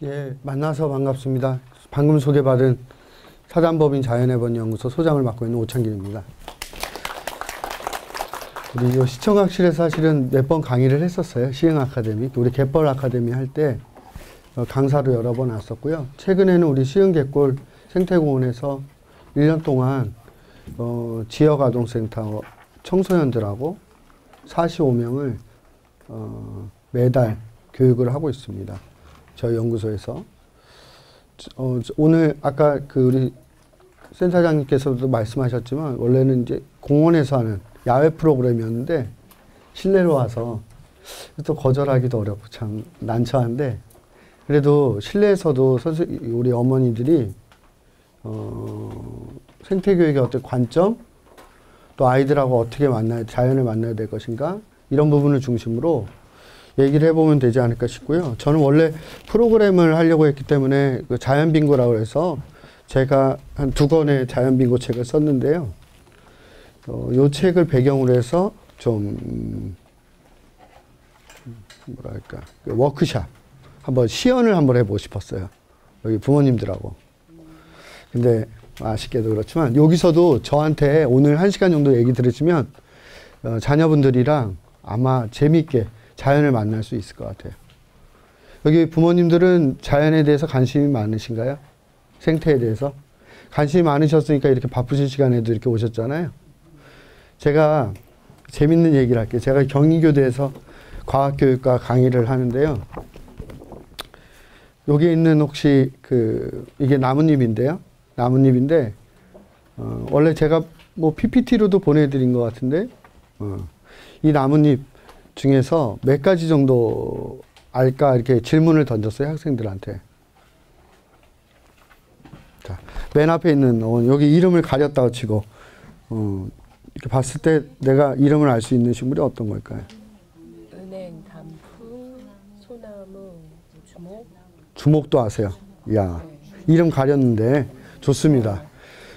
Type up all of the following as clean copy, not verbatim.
예, 만나서 반갑습니다. 방금 소개받은 사단법인 자연해번연구소 소장을 맡고 있는 오창길입니다. 우리 요 시청학실에서 사실은 몇 번 강의를 했었어요. 시흥아카데미. 우리 갯벌 아카데미 할 때 강사로 여러 번 왔었고요. 최근에는 우리 시흥갯골 생태공원에서 1년 동안 지역아동센터 청소년들하고 45명을 매달 교육을 하고 있습니다. 저희 연구소에서. 오늘 아까 우리 센터장님께서도 말씀하셨지만 원래는 이제 공원에서 하는 야외 프로그램이었는데 실내로 와서 또 거절하기도 어렵고 참 난처한데 그래도 실내에서도 우리 어머니들이 생태교육의 어떤 관점 또 아이들하고 어떻게 자연을 만나야 될 것인가 이런 부분을 중심으로 얘기를 해보면 되지 않을까 싶고요. 저는 원래 프로그램을 하려고 했기 때문에 그 자연빙고라고 해서 제가 한 2권의 자연빙고 책을 썼는데요. 요 책을 배경으로 해서 좀 뭐랄까 워크샵 한번 시연을 한번 해보고 싶었어요. 여기 부모님들하고. 근데 아쉽게도 그렇지만 여기서도 저한테 오늘 1시간 정도 얘기 들으시면 자녀분들이랑 아마 재미있게 자연을 만날 수 있을 것 같아요. 여기 부모님들은 자연에 대해서 관심이 많으신가요? 생태에 대해서? 관심이 많으셨으니까 이렇게 바쁘신 시간에도 이렇게 오셨잖아요. 제가 재밌는 얘기를 할게요. 제가 경희교대에서 과학교육과 강의를 하는데요. 여기 있는 혹시 이게 나뭇잎인데요. 나뭇잎인데 원래 제가 뭐 PPT로도 보내드린 것 같은데 이 나뭇잎 중에서 몇 가지 정도 알까 이렇게 질문을 던졌어요. 학생들한테. 자, 맨 앞에 있는 여기 이름을 가렸다고 치고 이렇게 봤을 때 내가 이름을 알 수 있는 식물이 어떤 걸까요? 은행, 단풍, 소나무, 주목. 주목도 아세요. 야, 이름 가렸는데 좋습니다.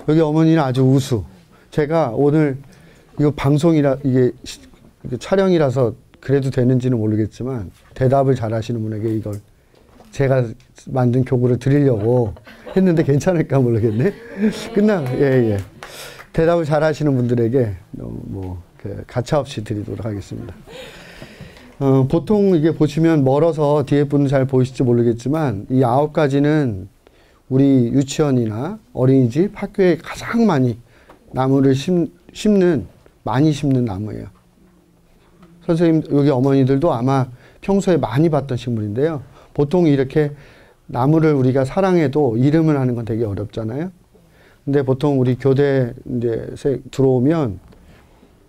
여기 어머니는 아주 우수. 제가 오늘 이거 방송이라 이게 촬영이라서 그래도 되는지는 모르겠지만 대답을 잘 하시는 분에게 이걸 제가 만든 교구를 드리려고 했는데 괜찮을까 모르겠네. 예. 대답을 잘 하시는 분들에게 가차없이 드리도록 하겠습니다. 보통 이게 보시면 멀어서 뒤에 분은 잘 보이실지 모르겠지만 이 9가지는 우리 유치원이나 어린이집, 학교에 가장 많이 나무를 많이 심는 나무예요. 선생님, 여기 어머니들도 아마 평소에 많이 봤던 식물인데요. 보통 이렇게 나무를 우리가 사랑해도 이름을 하는 건 되게 어렵잖아요. 근데 보통 우리 교대 이제 들어오면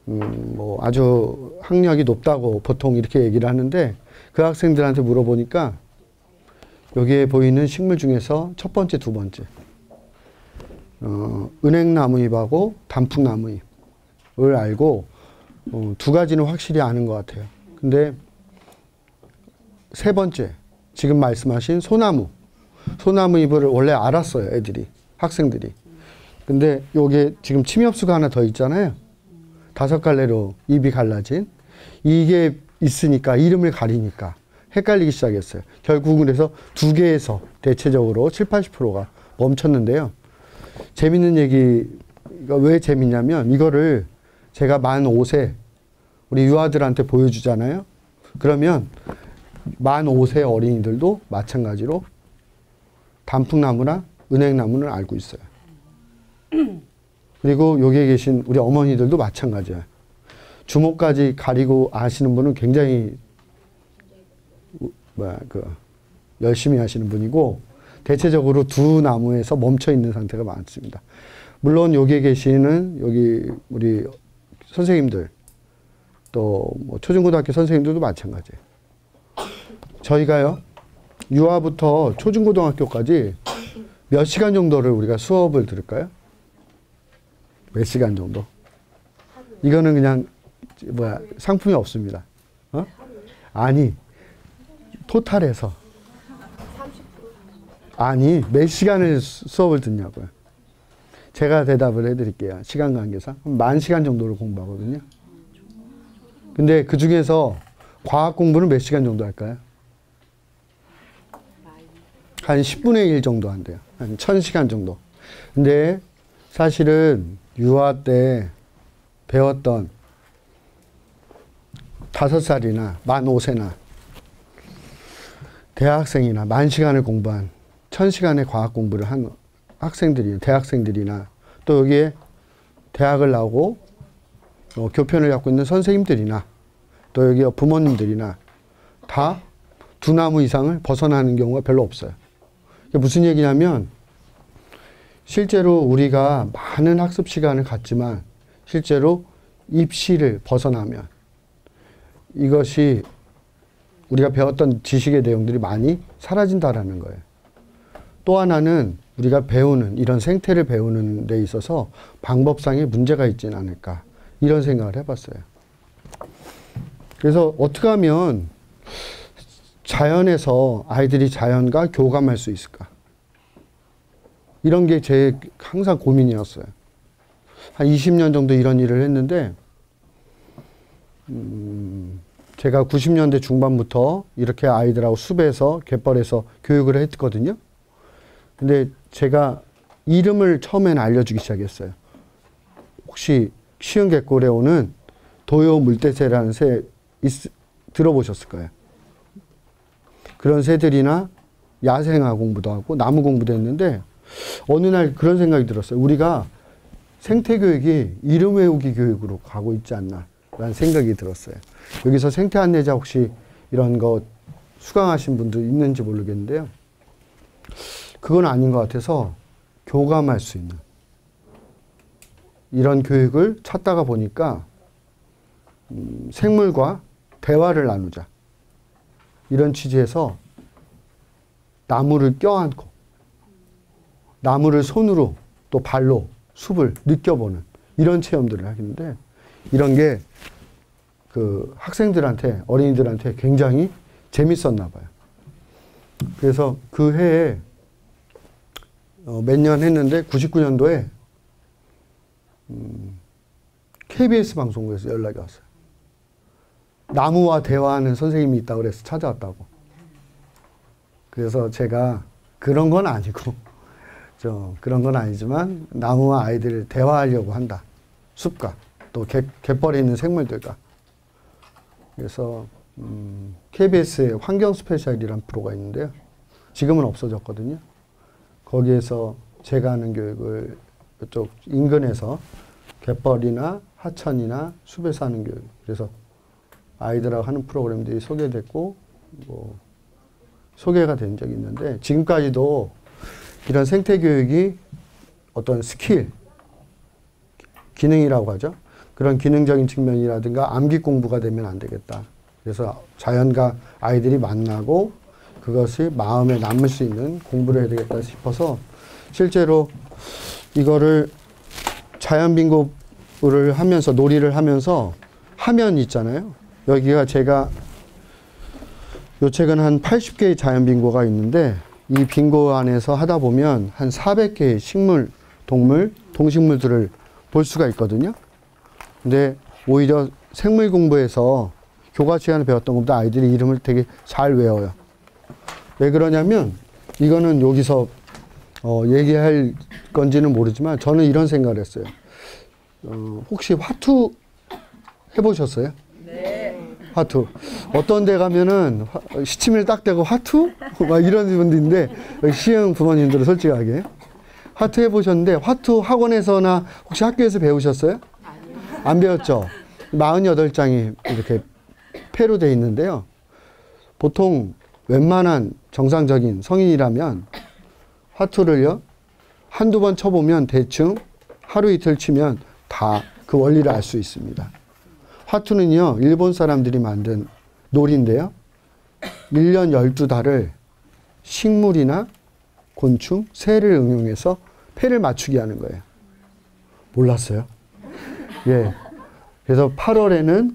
뭐 아주 학력이 높다고 보통 이렇게 얘기를 하는데 그 학생들한테 물어보니까 여기에 보이는 식물 중에서 첫 번째, 두 번째 은행나무잎하고 단풍나무잎을 알고 2가지는 확실히 아는 것 같아요. 근데 세 번째 지금 말씀하신 소나무 잎을 원래 알았어요. 애들이 학생들이. 근데 요게 지금 침엽수가 하나 더 있잖아요. 5갈래로 잎이 갈라진 이게 있으니까 이름을 가리니까 헷갈리기 시작했어요. 결국은 그래서 2개에서 대체적으로 70~80%가 멈췄는데요. 재밌는 얘기가 왜 재밌냐면 이거를 제가 만 5세 우리 유아들한테 보여주잖아요. 그러면 만 5세 어린이들도 마찬가지로 단풍나무나 은행나무는 알고 있어요. 그리고 여기에 계신 우리 어머니들도 마찬가지예요. 주목까지 가리고 아시는 분은 굉장히 열심히 하시는 분이고 대체적으로 2 나무에서 멈춰 있는 상태가 많습니다. 물론 여기에 계시는 여기 우리 선생님들 또 뭐 초중고등학교 선생님들도 마찬가지예요. 저희가요 유아부터 초중고등학교까지 몇 시간 정도를 우리가 수업을 들을까요? 몇 시간 정도? 이거는 그냥 상품이 없습니다. 아니 토탈에서 아니 몇 시간을 수업을 듣냐고요. 제가 대답을 해드릴게요. 시간 관계상 10,000시간 정도를 공부하거든요. 근데 그 중에서 과학 공부는 몇 시간 정도 할까요? 한 10분의 1 정도 한대요. 한 1000시간 정도. 근데 사실은 유아 때 배웠던 5살이나 만 5세나 대학생이나 10,000시간을 공부한 1000시간의 과학 공부를 한 학생들이, 대학생들이나 또 여기에 대학을 나오고 교편을 갖고 있는 선생님들이나 또 여기 부모님들이나 다 2나무 이상을 벗어나는 경우가 별로 없어요. 이게 무슨 얘기냐면 실제로 우리가 많은 학습 시간을 갖지만 실제로 입시를 벗어나면 이것이 우리가 배웠던 지식의 내용들이 많이 사라진다라는 거예요. 또 하나는 우리가 배우는 이런 생태를 배우는 데 있어서 방법상의 문제가 있지는 않을까 이런 생각을 해봤어요. 그래서 어떻게 하면 자연에서 아이들이 자연과 교감할 수 있을까? 이런 게 제 항상 고민이었어요. 한 20년 정도 이런 일을 했는데 제가 90년대 중반부터 이렇게 아이들하고 숲에서 갯벌에서 교육을 했거든요. 근데 제가 이름을 처음에는 알려주기 시작했어요. 혹시 쉬운 갯골에 오는 도요 물대새라는 새 들어보셨을 거예요. 그런 새들이나 야생화 공부도 하고 나무 공부도 했는데 어느 날 그런 생각이 들었어요. 우리가 생태교육이 이름 외우기 교육으로 가고 있지 않나 라는 생각이 들었어요. 여기서 생태 안내자 혹시 이런 거 수강하신 분들 있는지 모르겠는데요. 그건 아닌 것 같아서 교감할 수 있는 이런 교육을 찾다가 보니까 생물과 대화를 나누자 이런 취지에서 나무를 껴안고 나무를 손으로 또 발로 숲을 느껴보는 이런 체험들을 하는데 이런 게 그 학생들한테 어린이들한테 굉장히 재밌었나 봐요. 그래서 그 해에 몇 년 했는데 99년도에 KBS 방송국에서 연락이 왔어요. 나무와 대화하는 선생님이 있다고 그래서 찾아왔다고. 그래서 제가 그런 건 아니고 그런 건 아니지만 나무와 아이들을 대화하려고 한다. 숲과 또 갯벌에 있는 생물들과. 그래서 KBS의 환경 스페셜이라는 프로가 있는데요. 지금은 없어졌거든요. 거기에서 제가 하는 교육을 이쪽 인근에서 갯벌이나 하천이나 숲에서 하는 교육. 그래서 아이들하고 하는 프로그램들이 소개됐고 소개가 된 적이 있는데 지금까지도 이런 생태교육이 어떤 스킬, 기능이라고 하죠. 그런 기능적인 측면이라든가 암기 공부가 되면 안 되겠다. 그래서 자연과 아이들이 만나고 그것이 마음에 남을 수 있는 공부를 해야 되겠다 싶어서 실제로 이거를 자연빙고를 하면서 놀이를 하면서 화면 있잖아요. 여기가 제가 요 책은 한 80개의 자연빙고가 있는데 이 빙고 안에서 하다 보면 한 400개의 식물, 동물, 동식물들을 볼 수가 있거든요. 근데 오히려 생물 공부에서 교과 시간에 배웠던 것보다 아이들이 이름을 되게 잘 외워요. 왜 그러냐면 이거는 여기서 얘기할 건지는 모르지만 저는 이런 생각을 했어요. 혹시 화투 해보셨어요? 네. 화투. 어떤 데 가면은 시치미를 딱 대고 화투? 막 이런 분들인데 시흥 부모님들은 솔직하게 화투 해보셨는데 화투 학원에서나 혹시 학교에서 배우셨어요? 아니요. 안 배웠죠? 48장이 이렇게 패로 돼 있는데요. 보통 웬만한 정상적인 성인이라면 화투를요 한두 번 쳐보면 대충 하루 이틀 치면 다 그 원리를 알 수 있습니다. 화투는요 일본 사람들이 만든 놀이인데요 1년 12달을 식물이나 곤충, 새를 응용해서 패를 맞추게 하는 거예요. 몰랐어요? 예. 그래서 8월에는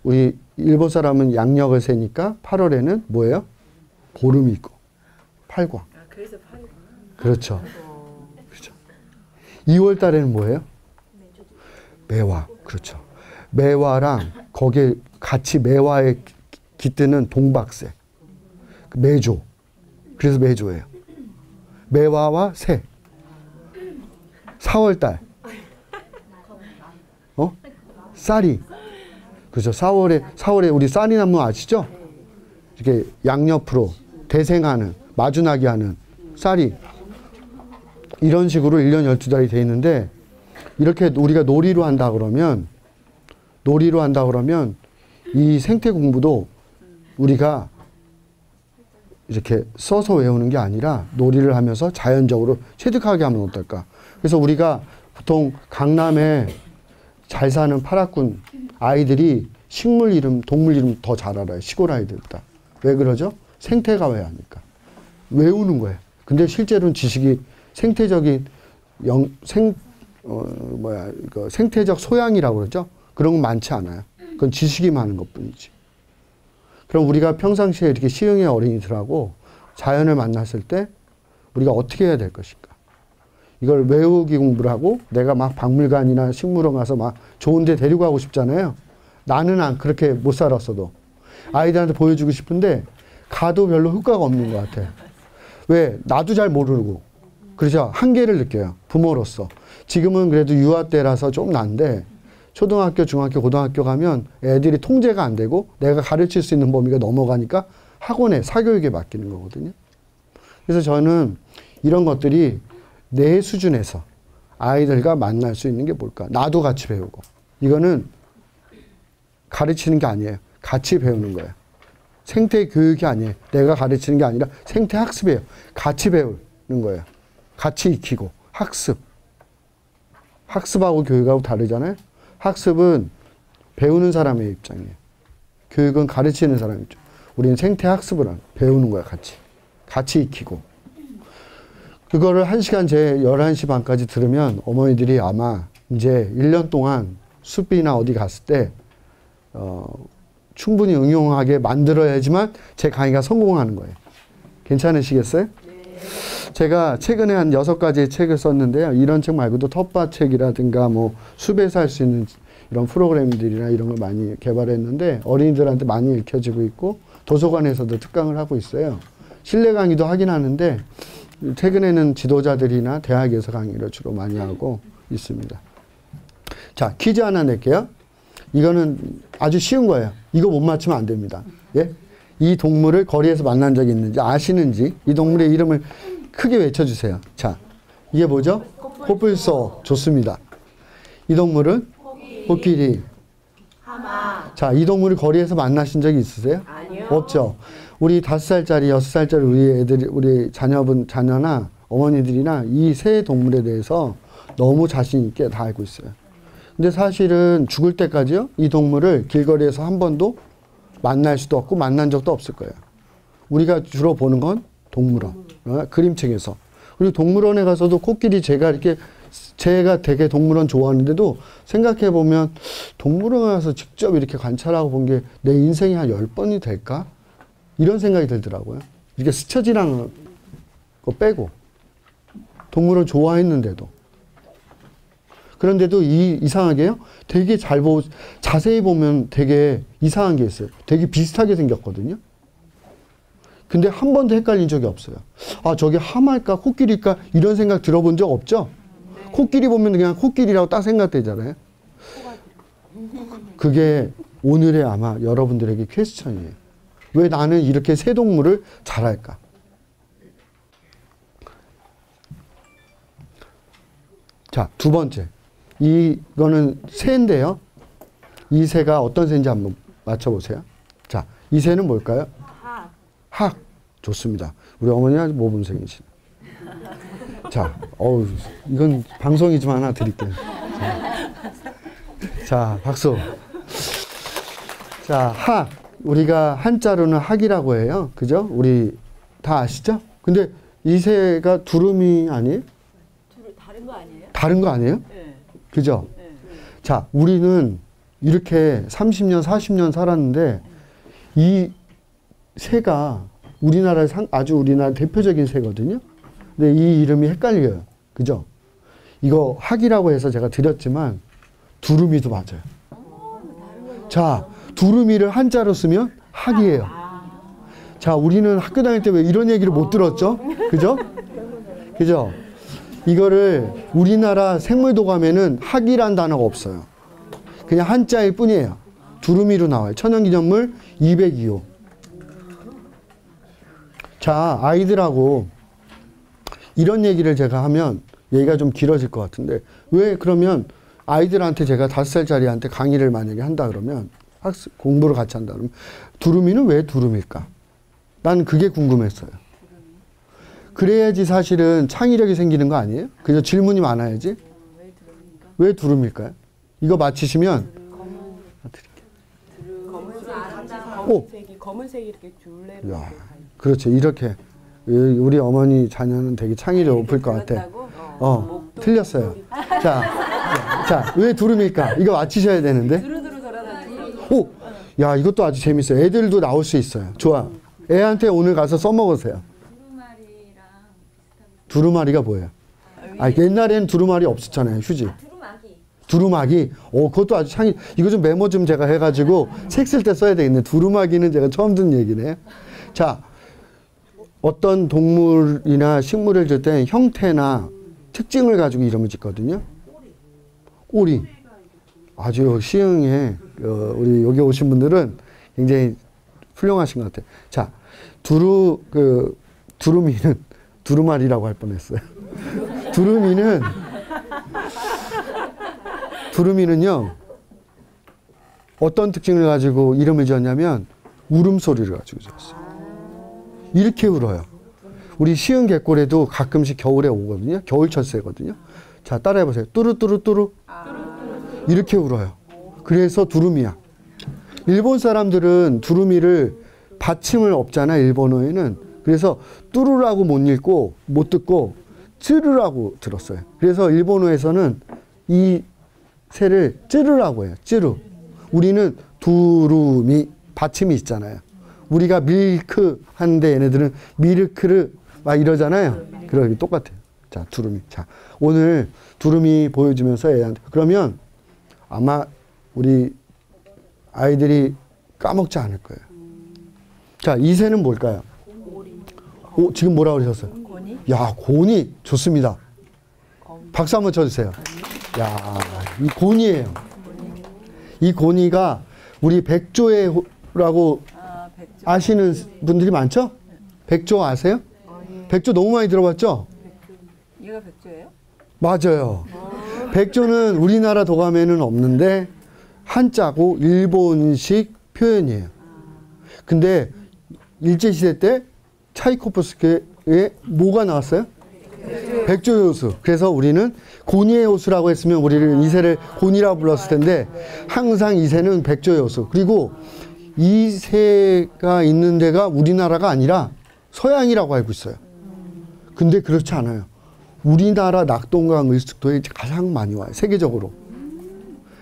우리 일본 사람은 양력을 세니까 8월에는 뭐예요? 보름이 있고 팔과. 아, 그래서 팔과. 그렇죠. 그렇죠. 2월 달에는 뭐예요? 매화. 그렇죠. 매화랑 거기에 같이 매화에 깃드는 동박새. 매조. 그래서 매조예요. 매화와 새. 4월달. 쌀이. 그죠. 4월에 우리 쌀이나무 아시죠? 이렇게 양옆으로 대생하는, 마주나게 하는 쌀이. 이런 식으로 1년 12달이 돼 있는데, 이렇게 우리가 놀이로 한다 그러면 이 생태 공부도 우리가 이렇게 써서 외우는 게 아니라 놀이를 하면서 자연적으로 체득하게 하면 어떨까. 그래서 우리가 보통 강남에 잘 사는 파라군 아이들이 식물 이름, 동물 이름 더 잘 알아요. 시골 아이들보다. 왜 그러죠? 생태가 왜 하니까. 외우는 거예요. 근데 실제로는 지식이 생태적인 생태적 소양이라고 그러죠? 그런 건 많지 않아요. 그건 지식이 많은 것 뿐이지. 그럼 우리가 평상시에 이렇게 시흥의 어린이들하고 자연을 만났을 때 우리가 어떻게 해야 될 것인가? 이걸 외우기 공부를 하고 내가 막 박물관이나 식물원 가서 막 좋은 데 데리고 가고 싶잖아요. 나는 그렇게 못 살았어도. 아이들한테 보여주고 싶은데 가도 별로 효과가 없는 것 같아. 왜? 나도 잘 모르고. 그래서 한계를 느껴요. 부모로서. 지금은 그래도 유아 때라서 좀 난데 초등학교, 중학교, 고등학교 가면 애들이 통제가 안 되고 내가 가르칠 수 있는 범위가 넘어가니까 학원에, 사교육에 맡기는 거거든요. 그래서 저는 이런 것들이 내 수준에서 아이들과 만날 수 있는 게 뭘까? 나도 같이 배우고. 이거는 가르치는 게 아니에요. 같이 배우는 거예요. 생태 교육이 아니에요. 내가 가르치는 게 아니라 생태 학습이에요. 같이 배우는 거예요. 같이 익히고. 학습. 학습하고 교육하고 다르잖아요. 학습은 배우는 사람의 입장이에요. 교육은 가르치는 사람의 입장. 우리는 생태 학습을 배우는 거야, 같이. 같이 익히고. 그거를 1시간 제 11시 반까지 들으면 어머니들이 아마 이제 1년 동안 숲이나 어디 갔을 때 충분히 응용하게 만들어야지만 제 강의가 성공하는 거예요. 괜찮으시겠어요? 제가 최근에 한 6가지의 책을 썼는데요. 이런 책 말고도 텃밭책이라든가 뭐 숲에서 할 수 있는 이런 프로그램들이나 이런 걸 많이 개발했는데 어린이들한테 많이 읽혀지고 있고 도서관에서도 특강을 하고 있어요. 실내 강의도 하긴 하는데 최근에는 지도자들이나 대학에서 강의를 주로 많이 하고 있습니다. 자, 퀴즈 하나 낼게요. 이거는 아주 쉬운 거예요. 이거 못 맞추면 안 됩니다. 예? 이 동물을 거리에서 만난 적이 있는지 아시는지 이 동물의 이름을 크게 외쳐주세요. 자, 이게 뭐죠? 코뿔소. 좋습니다. 이 동물은? 코끼리. 하마. 자, 이 동물을 거리에서 만나신 적이 있으세요? 아니요. 없죠. 우리 5살짜리, 6살짜리 우리 애들, 우리 자녀나 어머니들이나 이 세 동물에 대해서 너무 자신 있게 다 알고 있어요. 근데 사실은 죽을 때까지요, 이 동물을 길거리에서 한 번도 만날 수도 없고 만난 적도 없을 거예요. 우리가 주로 보는 건 동물원, 그림책에서. 그리고 동물원에 가서도 코끼리 제가 되게 동물원 좋아하는데도 생각해보면 동물원에 가서 직접 이렇게 관찰하고 본 게 내 인생에 한 10번이 될까? 이런 생각이 들더라고요. 이렇게 스쳐지는 거 빼고. 동물원 좋아했는데도. 그런데도 이상하게요. 되게 자세히 보면 되게 이상한 게 있어요. 되게 비슷하게 생겼거든요. 근데 한 번도 헷갈린 적이 없어요. 아, 저게 하마일까 코끼리일까 이런 생각 들어본 적 없죠? 네. 코끼리 보면 그냥 코끼리라고 딱 생각되잖아요. 그게 오늘의 아마 여러분들에게 퀘스천이에요. 왜 나는 이렇게 새 동물을 잘 알까? 자, 두 번째. 이거는 새인데요. 이 새가 어떤 새인지 한번 맞춰보세요. 자, 이 새는 뭘까요? 학. 좋습니다. 우리 어머니 아주 모범생이시네. 자, 이건 방송이지만 하나 드릴게요. 자, 박수. 자, 학. 우리가 한자로는 학이라고 해요. 그죠? 우리 다 아시죠? 근데 이 새가 두루미 아니에요? 다른 거 아니에요? 다른 거 아니에요? 네. 그죠? 네. 자, 우리는 이렇게 30년, 40년 살았는데 이 새가 아주 우리나라 대표적인 새거든요. 근데 이 이름이 헷갈려요. 그죠? 이거 학이라고 해서 제가 드렸지만 두루미도 맞아요. 자, 두루미를 한자로 쓰면 학이에요. 자, 우리는 학교 다닐 때 왜 이런 얘기를 못 들었죠? 그죠? 그죠? 이거를 우리나라 생물도감에는 학이란 단어가 없어요. 그냥 한자일 뿐이에요. 두루미로 나와요. 천연기념물 202호. 자, 아이들하고 이런 얘기를 제가 하면 얘기가 좀 길어질 것 같은데, 왜 그러면 아이들한테 제가 5살짜리한테 강의를 만약에 한다 그러면, 학습 공부를 같이 한다 그러면 두루미는 왜 두루미일까? 난 그게 궁금했어요. 그래야지 사실은 창의력이 생기는 거 아니에요? 그죠? 질문이 많아야지. 왜 두루미일까요? 이거 맞히시면 검은색이 이렇게 줄레로. 야, 그렇죠. 이렇게 우리 어머니 자녀는 되게 창의력 높을 것 같아. 틀렸어요. 자, 왜 두루미일까? 이거 맞히셔야 되는데. 두루두루 돌아다니고. 오, 야, 이것도 아주 재밌어요. 애들도 나올 수 있어요. 좋아. 애한테 오늘 가서 써먹으세요. 두루마리가 뭐예요? 옛날에는 두루마리 없었잖아요. 휴지. 두루마기. 그것도 아주 창의. 이거 좀 메모 좀 제가 해가지고 책 쓸 때 써야 되겠네. 두루마기는 제가 처음 듣는 얘기네. 자, 어떤 동물이나 식물을 줄 때 형태나 특징을 가지고 이름을 짓거든요. 꼬리. 아주 시흥에 우리 여기 오신 분들은 굉장히 훌륭하신 것 같아요. 자, 두루미는 두루마리라고 할 뻔했어요. 두루미는요, 어떤 특징을 가지고 이름을 지었냐면 울음소리를 가지고 지었어요. 이렇게 울어요. 우리 시흥 갯골에도 가끔씩 겨울에 오거든요. 겨울철새거든요. 자, 따라해보세요. 뚜루뚜루뚜루. 이렇게 울어요. 그래서 두루미야. 일본 사람들은 두루미를 받침을 없잖아, 일본어에는. 그래서 뚜루라고 못 읽고 못 듣고 쯔르라고 들었어요. 그래서 일본어에서는 이 새를 쯔르라고 해요. 쯔르. 우리는 두루미 받침이 있잖아요. 우리가 밀크 하는데 얘네들은 미르크를 막 이러잖아요. 그러기 똑같아요. 자, 두루미. 자, 오늘 두루미 보여주면서 애한테. 그러면 아마 우리 아이들이 까먹지 않을 거예요. 자, 이 새는 뭘까요? 지금 뭐라고 그러셨어요? 고니? 야, 고니. 좋습니다. 박수 한번 쳐주세요. 야, 이 고니예요. 이 고니가 우리 백조라고 백조. 아시는 분들이 많죠? 백조 아세요? 백조 너무 많이 들어봤죠? 얘가 백조예요? 맞아요. 백조는 우리나라 도감에는 없는데 한자고 일본식 표현이에요. 근데 일제시대 때 차이코프스키의 뭐가 나왔어요? 백조의 호수. 그래서 우리는 고니의 호수라고 했으면 우리는 이 새를 고니라고 불렀을 텐데 항상 이 새는 백조의 호수. 그리고 이 새가 있는 데가 우리나라가 아니라 서양이라고 알고 있어요. 근데 그렇지 않아요. 우리나라 낙동강 을숙도에 가장 많이 와요. 세계적으로.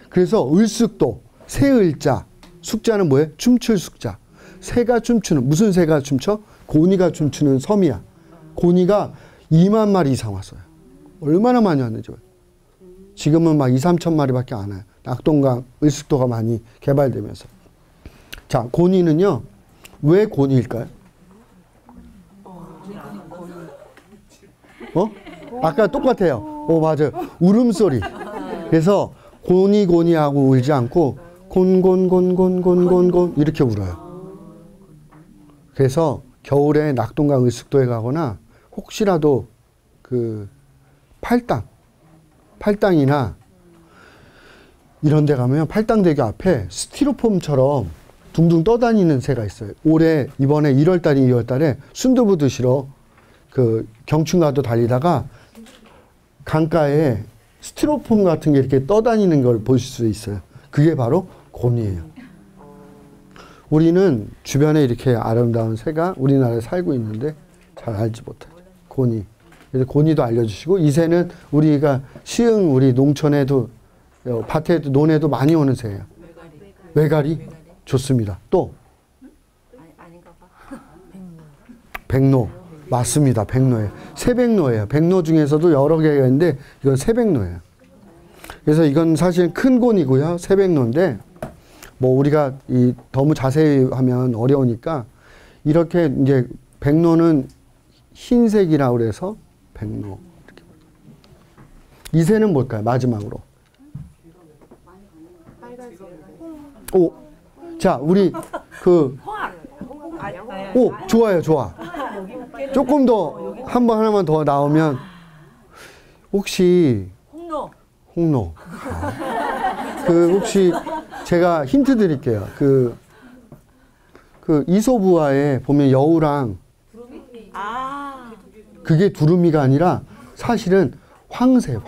그래서 을숙도, 새을자, 숙자는 뭐예요? 춤출 숙자. 새가 춤추는, 무슨 새가 춤춰? 고니가 춤추는 섬이야. 고니가 2만 마리 이상 왔어요. 얼마나 많이 왔는지. 지금은 막 2, 3천 마리밖에 안 와요. 낙동강, 을숙도가 많이 개발되면서. 자, 고니는요, 왜 고니일까요? 아까 똑같아요. 맞아요. 울음소리. 그래서 고니고니하고 울지 않고 곤곤곤곤곤곤곤 이렇게 울어요. 그래서 겨울에 낙동강 을숙도에 가거나 혹시라도 그 팔당이나 이런 데 가면 팔당대교 앞에 스티로폼처럼 둥둥 떠다니는 새가 있어요. 올해 이번에 1월달에 2월달에 순두부 드시러 그 경춘가도 달리다가 강가에 스티로폼 같은 게 이렇게 떠다니는 걸 보실 수 있어요. 그게 바로 고니예요. 우리는 주변에 이렇게 아름다운 새가 우리나라에 살고 있는데 잘 알지 못하죠. 고니. 그래서 고니도 알려주시고, 이 새는 우리가 시흥 우리 농촌에도 밭에도 논에도 많이 오는 새예요. 외가리? 좋습니다. 또 아닌가 봐. 백로. 맞습니다. 백로예요. 새백로예요. 백로 중에서도 여러 개가 있는데 이건 새백로예요. 그래서 이건 사실 큰 곤이고요. 새백로인데 뭐 우리가 너무 자세히 하면 어려우니까 이렇게 이제 백로는 흰색이라고 그래서 백로. 이렇게. 이새는 뭘까요? 마지막으로. 오. 자, 우리 오, 좋아요, 좋아. 조금 더, 하나만 더 나오면, 혹시, 홍로. 혹시, 제가 힌트 드릴게요. 이솝우화에 보면 여우랑, 그게 두루미가 아니라, 사실은 황새.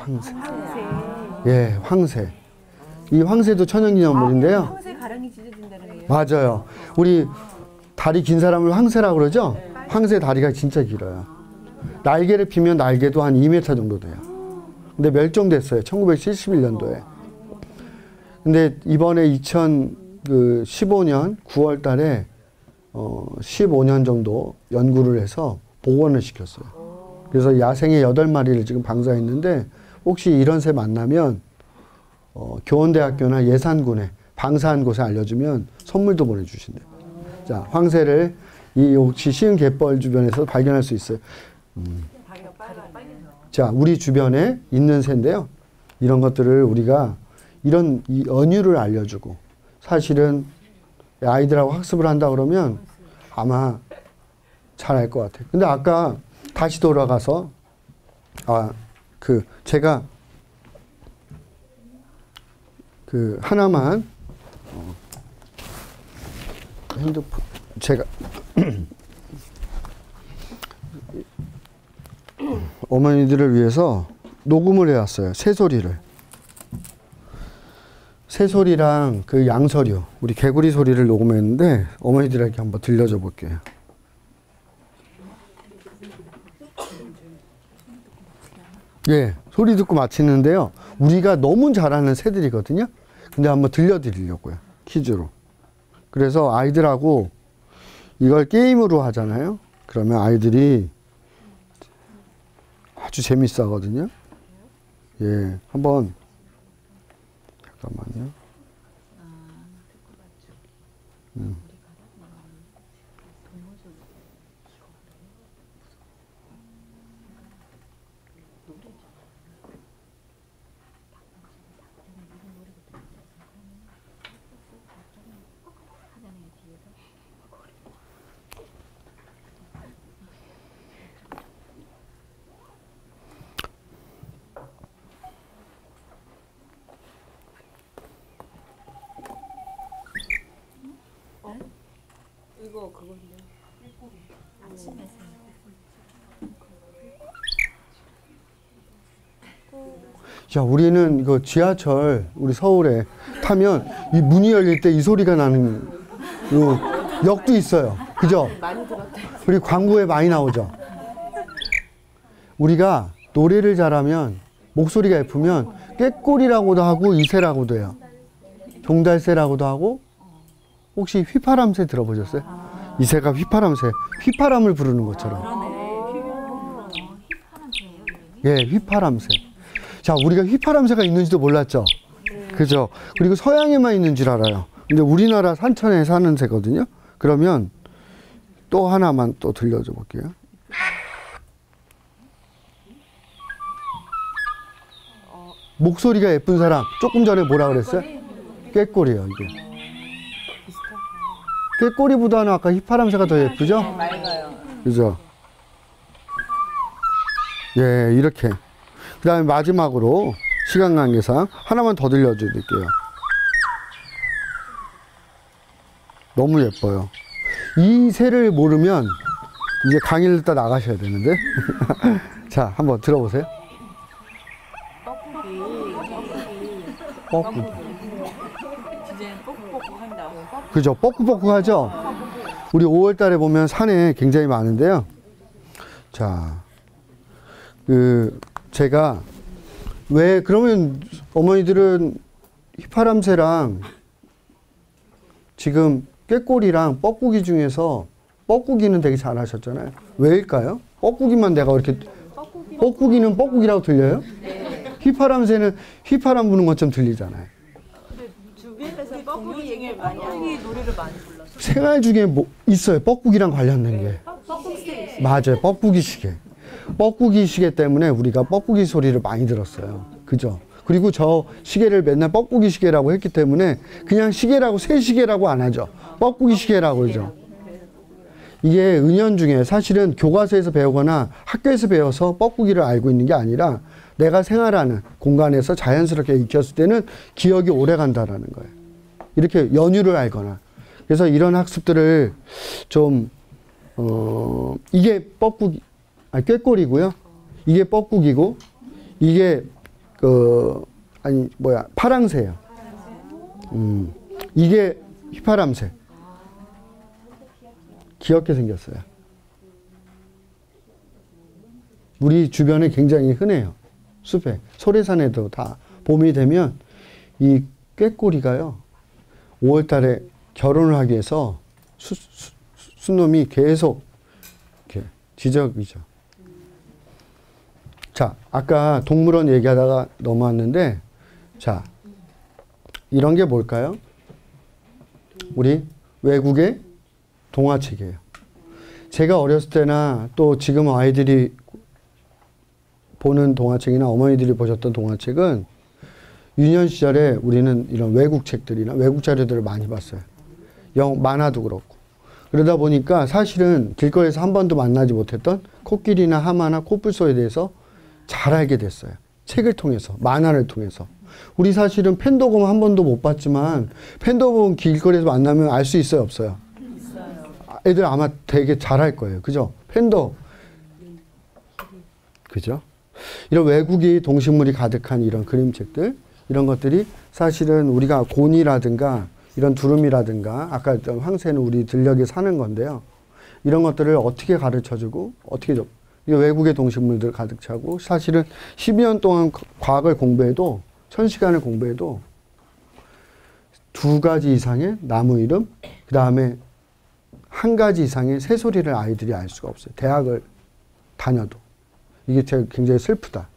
예, 황새. 이 황새도 천연기념물인데요. 평소에 가랑이 찢어진다는 거예요. 맞아요. 우리 다리 긴 사람을 황새라고 그러죠? 황새 다리가 진짜 길어요. 날개를 피면 날개도 한 2m 정도 돼요. 근데 멸종됐어요. 1971년도에. 근데 이번에 2015년 9월 달에 15년 정도 연구를 해서 복원을 시켰어요. 그래서 야생의 8마리를 지금 방사했는데 혹시 이런 새 만나면 교원대학교나 예산군에 방사한 곳에 알려주면 선물도 보내주신대요. 자, 황새를 이 혹시 시흥 갯벌 주변에서 발견할 수 있어요. 자, 우리 주변에 있는 새인데요. 이런 것들을 우리가 이런 이 언유를 알려주고 사실은 아이들하고 학습을 한다 그러면 아마 잘할 것 같아요. 근데 아까 다시 돌아가서 제가 하나만 핸드폰 제가 어머니들을 위해서 녹음을 해왔어요. 새소리랑 그 양서류 우리 개구리 소리를 녹음했는데 어머니들에게 한번 들려줘 볼게요. 예, 소리 듣고 마치는데요. 우리가 너무 잘하는 새들이거든요. 근데 한번 들려드리려고요. 퀴즈로. 그래서 아이들하고 이걸 게임으로 하잖아요. 그러면 아이들이 아주 재밌어 하거든요. 예, 한번 잠깐만요. 이거 그건데. 아침에 자, 우리는 이거 지하철 우리 서울에 타면 이 문이 열릴 때 이 소리가 나는 요 역도 있어요. 그죠? 많이 들었대. 그리고 광고에 많이 나오죠. 우리가 노래를 잘하면 목소리가 예쁘면 꾀꼬리라고도 하고 이새라고도 해요. 종달새라고도 하고 혹시 휘파람새 들어보셨어요? 이새가 휘파람새, 휘파람을 부르는 것처럼. 예, 휘파람새. 자, 우리가 휘파람새가 있는지도 몰랐죠? 그죠? 그리고 서양에만 있는 줄 알아요. 근데 우리나라 산천에 사는 새거든요? 그러면 또 하나만 또 들려줘 볼게요. 목소리가 예쁜 사람, 조금 전에 뭐라 그랬어요? 꾀꼬리예요, 이게. 꾀꼬리보다는 아까 휘파람새가 더 예쁘죠? 맑아요. 그죠? 예, 이렇게. 그 다음에 마지막으로 시간 관계상 하나만 더 들려드릴게요. 너무 예뻐요. 이 새를 모르면 이제 강의를 듣다 나가셔야 되는데. 자, 한번 들어보세요. 뻐꾸기. 이제 뻑뻑한다. 그죠? 뻐꾸뻐꾸하죠? 우리 5월 달에 보면 산에 굉장히 많은데요. 자, 제가 왜 그러면 어머니들은 휘파람새랑 지금 꾀꼬리랑 뻐꾸기 중에서 뻐꾸기는 되게 잘하셨잖아요. 왜일까요? 뻐꾸기만 내가 이렇게 뻐꾸기는 뻐꾸기라고 들려요? 휘파람새는 휘파람 부는 것처럼 들리잖아요. 주변에서 뻐꾸기 얘기를 많이 뻐꾸기 노래를 많이 불렀어. 생활 중에 뭐 있어요. 뻐꾸기랑 관련된 게. 맞아요. 뻐꾸기 시계. 뻐꾸기 시계 때문에 우리가 뻐꾸기 소리를 많이 들었어요. 그죠? 그리고 저 시계를 맨날 뻐꾸기 시계라고 했기 때문에 그냥 시계라고 새 시계라고 안 하죠. 뻐꾸기 시계라고 그러죠. 이게 은연중에 사실은 교과서에서 배우거나 학교에서 배워서 뻐꾸기를 알고 있는 게 아니라 내가 생활하는 공간에서 자연스럽게 익혔을 때는 기억이 오래 간다라는 거예요. 이렇게 연유를 알거나. 그래서 이런 학습들을 좀 이게 뻐꾸기, 꾀꼬리고요. 이게 뻐꾸기고 이게 파랑새예요. 이게 휘파람새. 귀엽게 생겼어요. 우리 주변에 굉장히 흔해요. 숲에. 소래산에도 다 봄이 되면 이 꾀꼬리가요. 5월 달에 결혼을 하기 위해서 순놈이 계속 이렇게 지저귀죠. 자, 아까 동물원 얘기하다가 넘어왔는데, 자, 이런 게 뭘까요? 우리 외국의 동화책이에요. 제가 어렸을 때나 또 지금 아이들이 보는 동화책이나 어머니들이 보셨던 동화책은 유년 시절에 우리는 이런 외국 책들이나 외국 자료들을 많이 봤어요. 만화도 그렇고. 그러다 보니까 사실은 길거리에서 한 번도 만나지 못했던 코끼리나 하마나 코뿔소에 대해서 잘 알게 됐어요. 책을 통해서, 만화를 통해서. 우리 사실은 팬더곰 한 번도 못 봤지만 팬더곰 길거리에서 만나면 알 수 있어요, 없어요? 있어요. 애들 아마 되게 잘 알 거예요. 그죠? 팬더. 그죠? 이런 외국의 동식물이 가득한 이런 그림책들, 이런 것들이 사실은 우리가 곤이라든가 이런 두루미라든가 아까 했던 황새는 우리 들녘에 사는 건데요. 이런 것들을 어떻게 가르쳐주고 어떻게 좀 외국의 동식물들 가득 차고 사실은 12년 동안 과학을 공부해도 1000시간을 공부해도 2가지 이상의 나무 이름 그 다음에 1가지 이상의 새소리를 아이들이 알 수가 없어요. 대학을 다녀도. 이게 제가 굉장히 슬프다.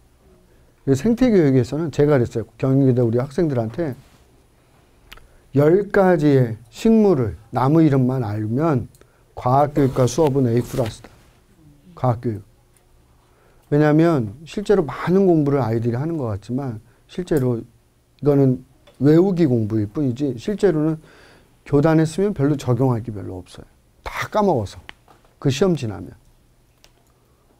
생태교육에서는 제가 그랬어요. 경영기대 우리 학생들한테 10가지의 식물을 나무 이름만 알면 과학교육과 수업은 A+다. 과학교육. 왜냐하면 실제로 많은 공부를 아이들이 하는 것 같지만 실제로 이거는 외우기 공부일 뿐이지 실제로는 교단에 쓰면 별로 적용할 게 별로 없어요. 다 까먹어서. 그 시험 지나면.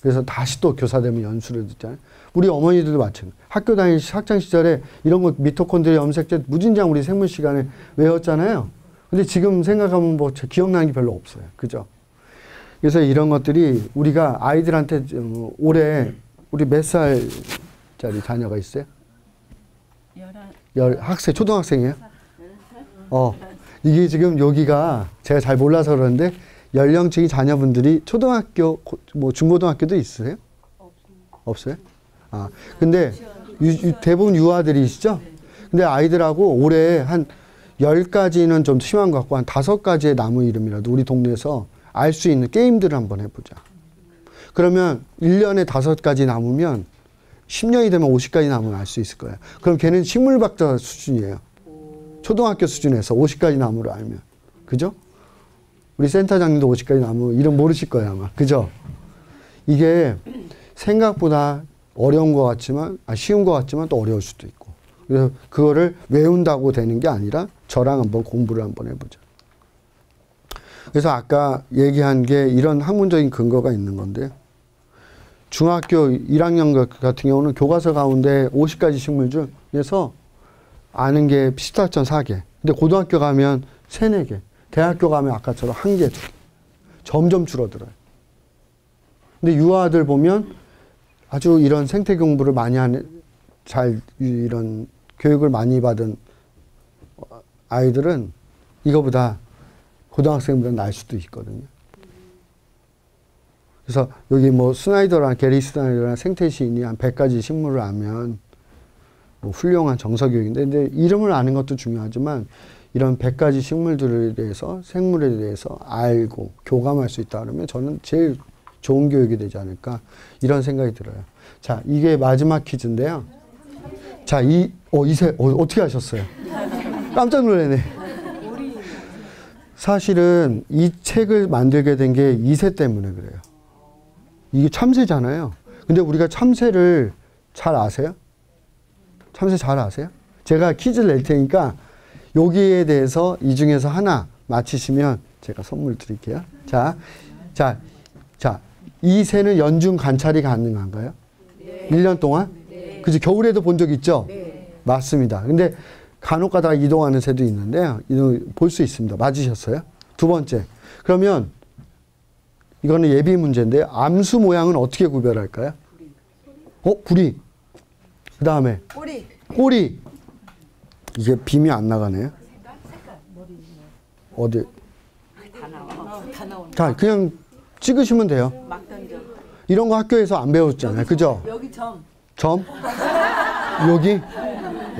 그래서 다시 또 교사 되면 연수를 듣잖아요. 우리 어머니들도 마찬가지. 학교 다닐 학창 시절에 이런 거 미토콘드리아 염색제 무진장 우리 생물 시간에 외웠잖아요. 근데 지금 생각하면 뭐 기억나는 게 별로 없어요. 그죠? 그래서 이런 것들이 우리가 아이들한테 올해 우리 몇 살짜리 자녀가 있어요? 학생, 초등학생이에요? 이게 지금 여기가 제가 잘 몰라서 그러는데 연령층이 자녀분들이 초등학교, 뭐 중고등학교도 있으세요? 없어요? 아, 근데 대부분 유아들이시죠? 근데 아이들하고 올해 한 10가지는 좀 심한 것 같고 한 5가지의 나무 이름이라도 우리 동네에서 알 수 있는 게임들을 한번 해보자. 그러면 1년에 5가지 나무면 10년이 되면 50가지 나무는 알 수 있을 거예요. 그럼 걔는 식물박사 수준이에요. 초등학교 수준에서 50가지 나무를 알면. 그죠? 우리 센터장님도 50가지 나무 이름 모르실 거예요, 아마. 그죠? 이게 생각보다 어려운 것 같지만, 쉬운 것 같지만 또 어려울 수도 있고. 그래서 그거를 외운다고 되는 게 아니라 저랑 한번 공부를 한번 해보자. 그래서 아까 얘기한 게 이런 학문적인 근거가 있는 건데, 중학교 1학년 같은 경우는 교과서 가운데 50가지 식물 중에서 아는 게 피스타치온 4개. 근데 고등학교 가면 3, 4개. 대학교 가면 아까처럼 1개, 2개. 점점 줄어들어요. 근데 유아들 보면 아주 이런 생태 공부를 많이 하는, 이런 교육을 많이 받은 아이들은 이거보다 고등학생보다 나을 수도 있거든요. 그래서 여기 뭐 게리 스나이더랑 생태 시인이 한 100가지 식물을 알면 뭐 훌륭한 정서교육인데, 근데 이름을 아는 것도 중요하지만 이런 100가지 식물들에 대해서, 생물에 대해서 알고 교감할 수 있다 그러면 저는 제일 좋은 교육이 되지 않을까 이런 생각이 들어요. 자, 이게 마지막 퀴즈인데요. 자, 어떻게 하셨어요? 깜짝 놀라네. 사실은 이 책을 만들게 된 게 2세 때문에 그래요. 이게 참새잖아요. 근데 우리가 참새를 잘 아세요? 참새 잘 아세요? 제가 퀴즈를 낼 테니까 여기에 대해서 이 중에서 하나 맞히시면 제가 선물 드릴게요. 자, 이 새는 연중 관찰이 가능한가요? 네. 1년 동안? 네. 그죠? 겨울에도 본 적 있죠? 네. 맞습니다. 근데 간혹 가다가 이동하는 새도 있는데요. 볼 수 있습니다. 맞으셨어요? 두 번째. 그러면 이거는 예비 문제인데 암수 모양은 어떻게 구별할까요? 부리. 그 다음에 꼬리. 이게 빔이 안 나가네요. 어디? 다 나오네. 자, 그냥 찍으시면 돼요. 막 던져. 이런 거 학교에서 안 배웠잖아요. 그죠? 여기 점. 점? 여기?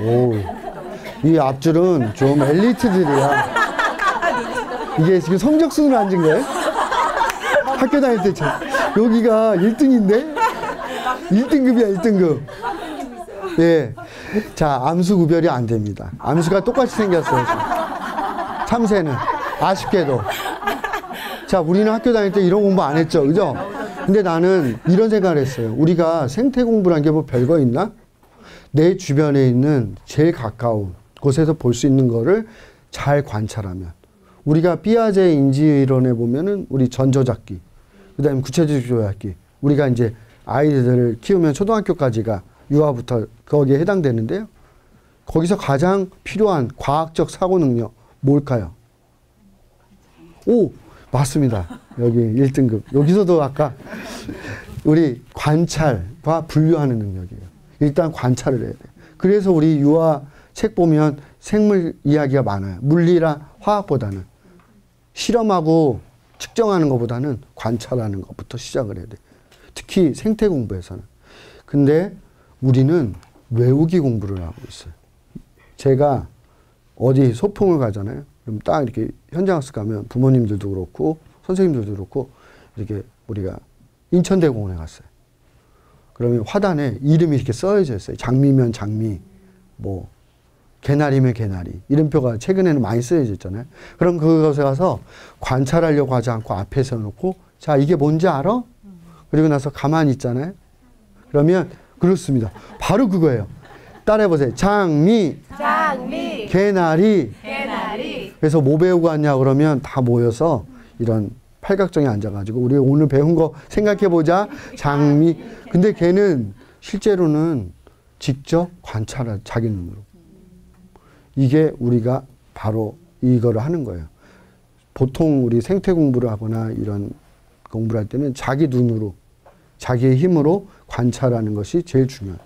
오. 이 앞줄은 좀 엘리트들이야. 이게 지금 성적 순으로 앉은 거예요? 학교 다닐 때 여기가 1등인데? 1등급이야, 1등급. 예. 자, 암수 구별이 안 됩니다. 암수가 똑같이 생겼어요. 참새는. 아쉽게도. 자, 우리는 학교 다닐 때 이런 공부 안 했죠. 그죠? 근데 나는 이런 생각을 했어요. 우리가 생태 공부란 게 뭐 별거 있나? 내 주변에 있는 제일 가까운 곳에서 볼 수 있는 거를 잘 관찰하면. 우리가 삐아제 인지이론에 보면은 우리 전조잡기, 그 다음에 구체적 조작기. 우리가 이제 아이들을 키우면 초등학교까지가 유아부터 거기에 해당되는데요. 거기서 가장 필요한 과학적 사고 능력 뭘까요? 오, 맞습니다. 여기 1등급. 여기서도 아까 우리 관찰과 분류하는 능력이에요. 일단 관찰을 해야 돼요. 그래서 우리 유아 책 보면 생물 이야기가 많아요. 물리나 화학보다는. 실험하고 측정하는 것보다는 관찰하는 것부터 시작을 해야 돼요. 특히 생태 공부에서는. 근데 우리는 외우기 공부를 하고 있어요. 제가 어디 소풍을 가잖아요. 그럼 딱 이렇게 현장 학습 가면 부모님들도 그렇고 선생님들도 그렇고 이렇게 우리가 인천대공원에 갔어요. 그러면 화단에 이름이 이렇게 써져 있어요. 장미면 장미, 뭐 개나리면 개나리. 이름표가 최근에는 많이 쓰여져 있잖아요. 그럼 그것에 가서 관찰하려고 하지 않고 앞에 세워놓고 자, 이게 뭔지 알아? 그리고 나서 가만히 있잖아요. 그러면 그렇습니다. 바로 그거예요. 따라해보세요. 장미, 개나리. 그래서 뭐 배우고 왔냐 그러면 다 모여서 이런 팔각정에 앉아가지고 우리 오늘 배운 거 생각해보자. 장미. 근데 걔는 실제로는 직접 관찰할 자기 눈으로. 이게 우리가 바로 이거를 하는 거예요. 보통 우리 생태 공부를 하거나 이런 공부를 할 때는 자기 눈으로, 자기의 힘으로 관찰하는 것이 제일 중요해요.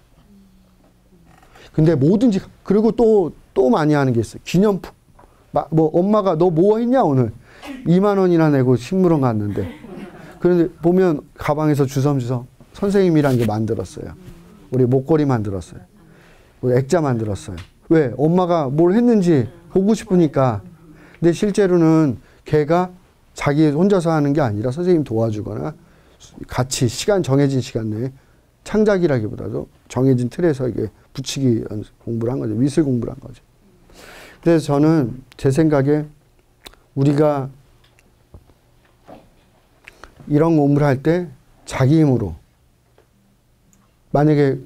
근데 뭐든지, 그리고 또 많이 하는 게 있어요. 기념품. 뭐, 엄마가 너 뭐 했냐, 오늘? 2만 원이나 내고 식물원 갔는데. 그런데 보면 가방에서 주섬주섬 선생님이란 게 만들었어요. 우리 목걸이 만들었어요. 우리 액자 만들었어요. 왜? 엄마가 뭘 했는지 보고 싶으니까. 근데 실제로는 걔가 자기 혼자서 하는 게 아니라 선생님 도와주거나 같이 정해진 시간 내에 창작이라기보다도 정해진 틀에서 이게 붙이기 공부를 한 거죠. 미술 공부를 한 거죠. 그래서 저는 제 생각에 우리가 이런 공부를 할 때 자기 힘으로 만약에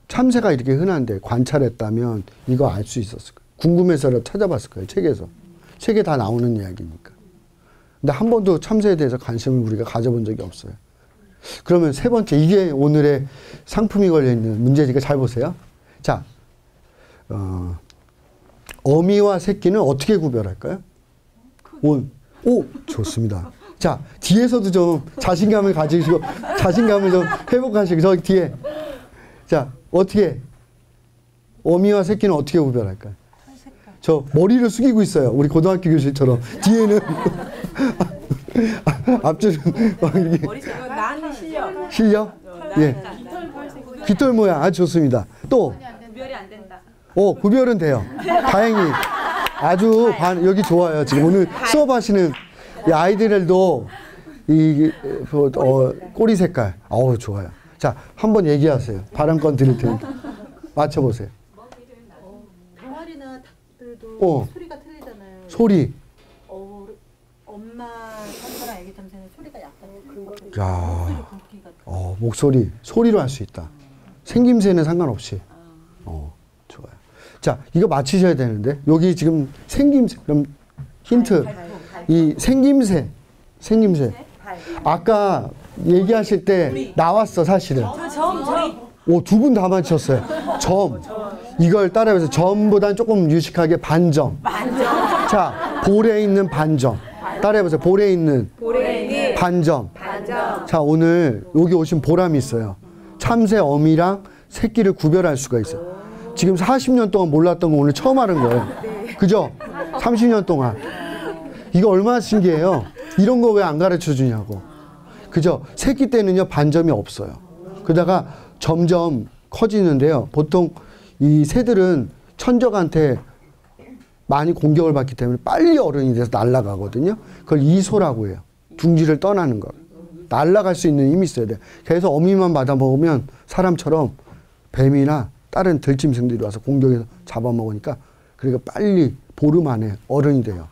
참새가 이렇게 흔한데 관찰했다면 이거 알 수 있었을 거예요. 궁금해서라도 찾아봤을 거예요. 책에서. 책에 다 나오는 이야기니까. 근데 한 번도 참새에 대해서 관심을 우리가 가져본 적이 없어요. 그러면 세 번째, 이게 오늘의 상품이 걸려있는 문제니까 잘 보세요. 자, 어미와 새끼는 어떻게 구별할까요? 오, 좋습니다. 자, 뒤에서도 좀 자신감을 가지시고, 자신감을 좀 회복하시고, 저기 뒤에. 자, 어떻게, 어미와 새끼는 어떻게 구별할까요? 저 머리를 숙이고 있어요. 우리 고등학교 교실처럼. 뒤에는, 앞줄은 막 이렇게. 나는 실력. 실력? 예. 깃털 모양. 아주 좋습니다. 또. 구별이 안 된다. 구별은 돼요. 다행히. 아주 여기 좋아요. 지금 오늘 수업하시는 이 아이들도 꼬리 색깔. 좋아요. 자, 한번 얘기하세요. 발언권 드릴 테니까. 맞춰보세요. 병아리나 닭들도 소리가 틀리잖아요. 소리. 엄마 참새랑 애기 참새는 소리가 약간 큰 거. 야. 목소리 굵기가. 목소리, 소리로 할 수 있다. 생김새는 상관없이. 좋아요. 자, 이거 맞히셔야 되는데 여기 지금 생김새, 그럼 힌트. 이 생김새. 아까 얘기하실 때 나왔어, 사실은. 오, 두 분 다 맞췄어요. 점. 이걸 따라해서 점보단 조금 유식하게 반점. 자, 볼에 있는 반점. 따라해보세요. 볼에 있는 반점. 자, 오늘 여기 오신 보람이 있어요. 참새 어미랑 새끼를 구별할 수가 있어요. 지금 40년 동안 몰랐던 거 오늘 처음 하는 거예요. 그죠? 30년 동안. 이거 얼마나 신기해요. 이런 거 왜 안 가르쳐 주냐고. 그죠? 새끼 때는요, 반점이 없어요. 그러다가 점점 커지는데요. 보통 이 새들은 천적한테 많이 공격을 받기 때문에 빨리 어른이 돼서 날아가거든요. 그걸 이소라고 해요. 둥지를 떠나는 거. 날아갈 수 있는 힘이 있어야 돼. 그래서 어미만 받아 먹으면 사람처럼 뱀이나 다른 들짐승들이 와서 공격해서 잡아먹으니까 그러니까 빨리 보름 안에 어른이 돼요.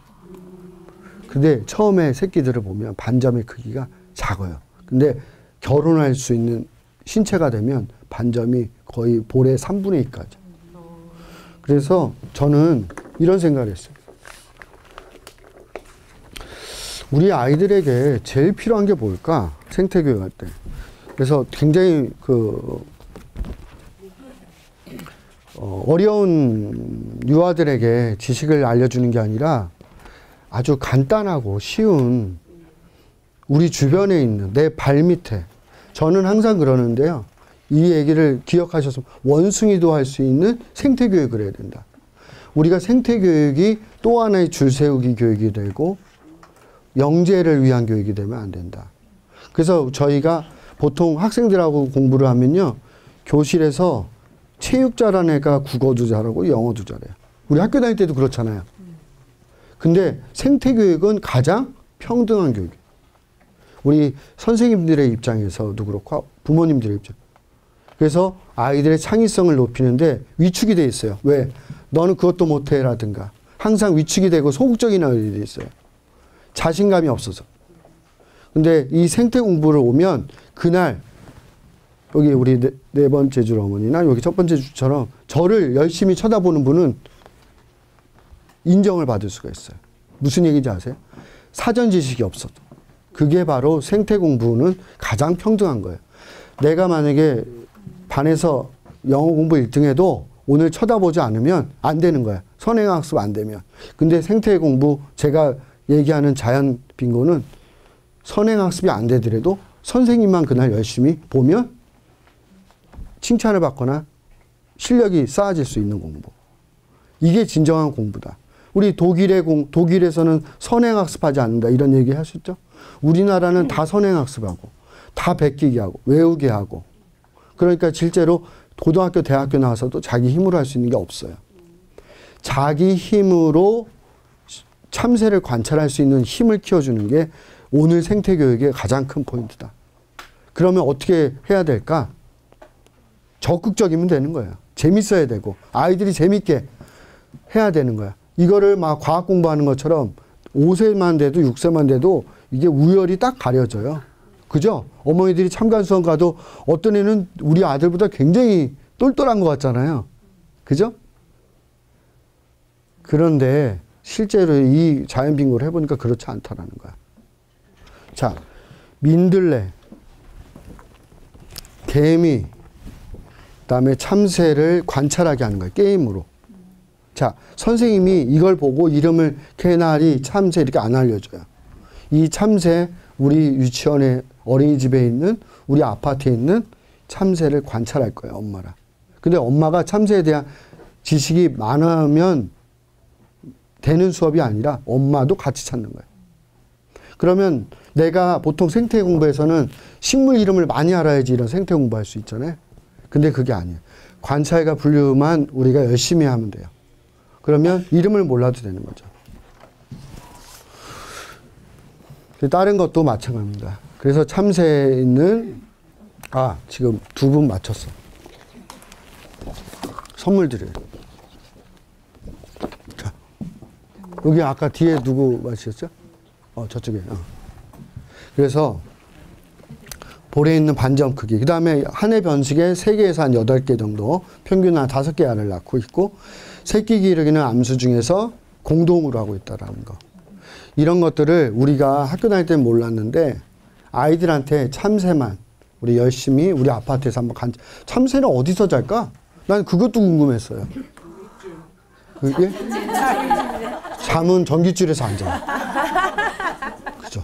근데 처음에 새끼들을 보면 반점의 크기가 작아요. 근데 결혼할 수 있는 신체가 되면 반점이 거의 볼의 3분의 2까지. 그래서 저는 이런 생각을 했어요. 우리 아이들에게 제일 필요한 게 뭘까? 생태교육할 때. 그래서 굉장히 어려운 유아들에게 지식을 알려주는 게 아니라 아주 간단하고 쉬운 우리 주변에 있는 내 발밑에, 저는 항상 그러는데요. 이 얘기를 기억하셨으면 원숭이도 할 수 있는 생태교육을 해야 된다. 우리가 생태교육이 또 하나의 줄세우기 교육이 되고 영재를 위한 교육이 되면 안 된다. 그래서 저희가 보통 학생들하고 공부를 하면요. 교실에서 체육 잘하는 애가 국어도 잘하고 영어도 잘해요. 우리 학교 다닐 때도 그렇잖아요. 근데 생태교육은 가장 평등한 교육이에요. 우리 선생님들의 입장에서도 그렇고 부모님들의 입장. 그래서 아이들의 창의성을 높이는데 위축이 돼 있어요. 왜? 너는 그것도 못해 라든가. 항상 위축이 되고 소극적인 아이들이 있어요. 자신감이 없어서. 근데 이 생태 공부를 오면 그날 여기 우리 네 번째 주 어머니나 여기 첫 번째 주처럼 저를 열심히 쳐다보는 분은 인정을 받을 수가 있어요. 무슨 얘기인지 아세요? 사전 지식이 없어도. 그게 바로 생태 공부는 가장 평등한 거예요. 내가 만약에 반에서 영어 공부 1등 해도 오늘 쳐다보지 않으면 안 되는 거야. 선행학습 안 되면. 근데 생태 공부 제가 얘기하는 자연 빙고는 선행학습이 안 되더라도 선생님만 그날 열심히 보면 칭찬을 받거나 실력이 쌓아질 수 있는 공부. 이게 진정한 공부다. 우리 독일에서는 선행학습하지 않는다 이런 얘기 하셨죠? 우리나라는 다 선행학습하고 다 베끼게 하고 외우게 하고 그러니까 실제로 고등학교 대학교 나와서도 자기 힘으로 할 수 있는 게 없어요. 자기 힘으로 참새를 관찰할 수 있는 힘을 키워주는 게 오늘 생태교육의 가장 큰 포인트다. 그러면 어떻게 해야 될까? 적극적이면 되는 거예요. 재밌어야 되고 아이들이 재밌게 해야 되는 거야. 이거를 막 과학 공부하는 것처럼 5세만 돼도 6세만 돼도 이게 우열이 딱 가려져요. 그죠? 어머니들이 참관 수업 가도 어떤 애는 우리 아들보다 굉장히 똘똘한 것 같잖아요. 그죠? 그런데 실제로 이 자연 빙고를 해보니까 그렇지 않다라는 거야. 자, 민들레, 개미, 그다음에 참새를 관찰하게 하는 거예요. 게임으로. 자, 선생님이 이걸 보고 이름을 개나리, 참새 이렇게 안 알려줘요. 이 참새 우리 유치원에 어린이집에 있는 우리 아파트에 있는 참새를 관찰할 거예요. 엄마랑. 근데 엄마가 참새에 대한 지식이 많으면 되는 수업이 아니라 엄마도 같이 찾는 거예요. 그러면 내가 보통 생태 공부에서는 식물 이름을 많이 알아야지 이런 생태 공부할 수 있잖아요. 근데 그게 아니에요. 관찰과 분류만 우리가 열심히 하면 돼요. 그러면 이름을 몰라도 되는 거죠. 다른 것도 마찬가지입니다. 그래서 참새에 있는 지금 두 분 맞췄어. 선물 드려요. 자, 여기 아까 뒤에 누구 맞추셨죠? 저쪽에. 그래서 볼에 있는 반점 크기. 그 다음에 한 해 번식에 3개에서 한 8개 정도, 평균 한 5개 알을 낳고 있고, 새끼 기르기는 암수 중에서 공동으로 하고 있다라는 거. 이런 것들을 우리가 학교 다닐 때는 몰랐는데, 아이들한테 참새만 우리 열심히 우리 아파트에서 한번 참새는 어디서 잘까? 난 그것도 궁금했어요. 그게? 잠은 전깃줄에서 안 자요. 그죠?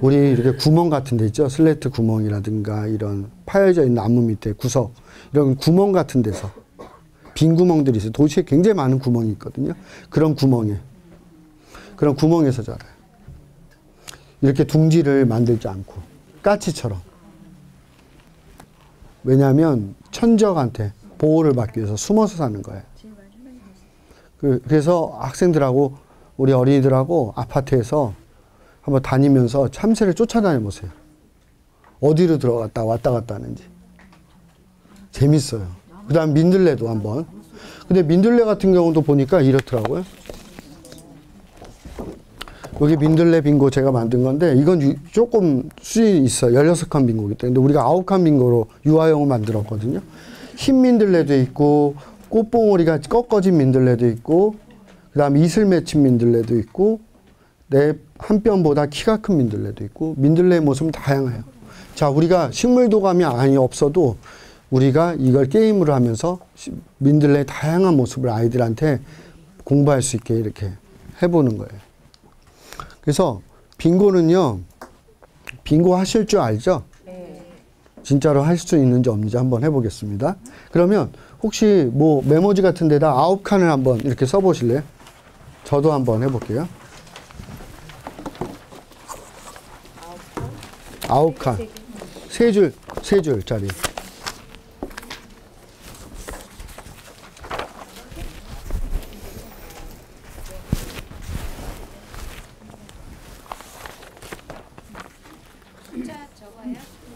우리 이렇게 구멍 같은 데 있죠? 슬레이트 구멍이라든가 이런 파여져 있는 나무 밑에 구석, 이런 구멍 같은 데서 빈 구멍들이 있어요. 도시에 굉장히 많은 구멍이 있거든요. 그런 구멍에서 자라요. 이렇게 둥지를 만들지 않고 까치처럼. 왜냐하면 천적한테 보호를 받기 위해서 숨어서 사는 거예요. 그래서 학생들하고 우리 어린이들하고 아파트에서 한번 다니면서 참새를 쫓아다녀 보세요. 어디로 들어갔다 왔다 갔다 하는지. 재밌어요. 그 다음 민들레도 한번. 근데 민들레 같은 경우도 보니까 이렇더라고요. 여기 민들레 빙고 제가 만든 건데, 이건 조금 수준이 있어요. 16칸 빙고이기 때문에. 근데 우리가 9칸 빙고로 유아용을 만들었거든요. 흰 민들레도 있고, 꽃봉오리가 꺾어진 민들레도 있고, 그 다음에 이슬 맺힌 민들레도 있고, 한 뼘보다 키가 큰 민들레도 있고, 민들레의 모습은 다양해요. 자, 우리가 식물도감이 아니 없어도 우리가 이걸 게임으로 하면서 민들레의 다양한 모습을 아이들한테 공부할 수 있게 이렇게 해보는 거예요. 그래서 빙고는요, 빙고 하실 줄 알죠? 네. 진짜로 할 수 있는지 없는지 한번 해보겠습니다. 그러면 혹시 뭐 메모지 같은 데다 9칸을 한번 이렇게 써보실래요? 저도 한번 해볼게요. 9칸. 세 줄짜리.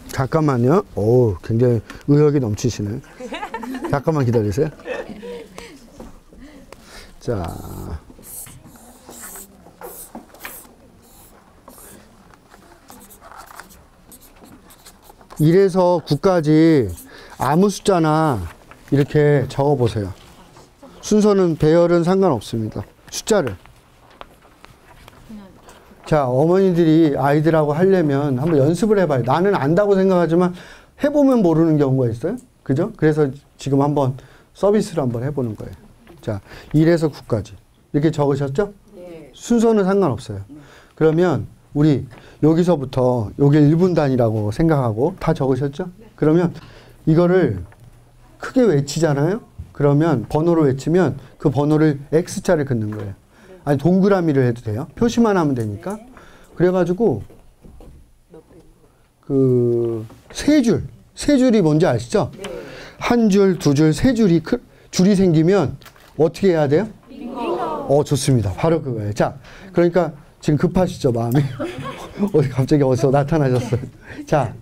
잠깐만요. 오, 굉장히 의욕이 넘치시네. 잠깐만 기다리세요. 자. (1에서 9까지) 아무 숫자나 이렇게 적어 보세요. 순서는 배열은 상관없습니다. 숫자를. 자, 어머니들이 아이들하고 하려면 한번 연습을 해봐요. 나는 안다고 생각하지만 해보면 모르는 경우가 있어요. 그죠? 그래서 지금 한번 서비스를 한번 해보는 거예요. 자, 1에서 9까지. 이렇게 적으셨죠? 네. 순서는 상관없어요. 그러면 우리 여기서부터 요게 1분 단위라고 생각하고 다 적으셨죠? 그러면 이거를 크게 외치잖아요? 그러면 번호를 외치면 그 번호를 X자를 긋는 거예요. 아니, 동그라미를 해도 돼요. 표시만 하면 되니까. 그래가지고, 세 줄이 뭔지 아시죠? 한 줄, 두 줄, 세 줄이 생기면 어떻게 해야 돼요? 좋습니다. 바로 그거예요. 자, 그러니까 지금 급하시죠, 마음이? 갑자기 어디서 나타나셨어요. 자,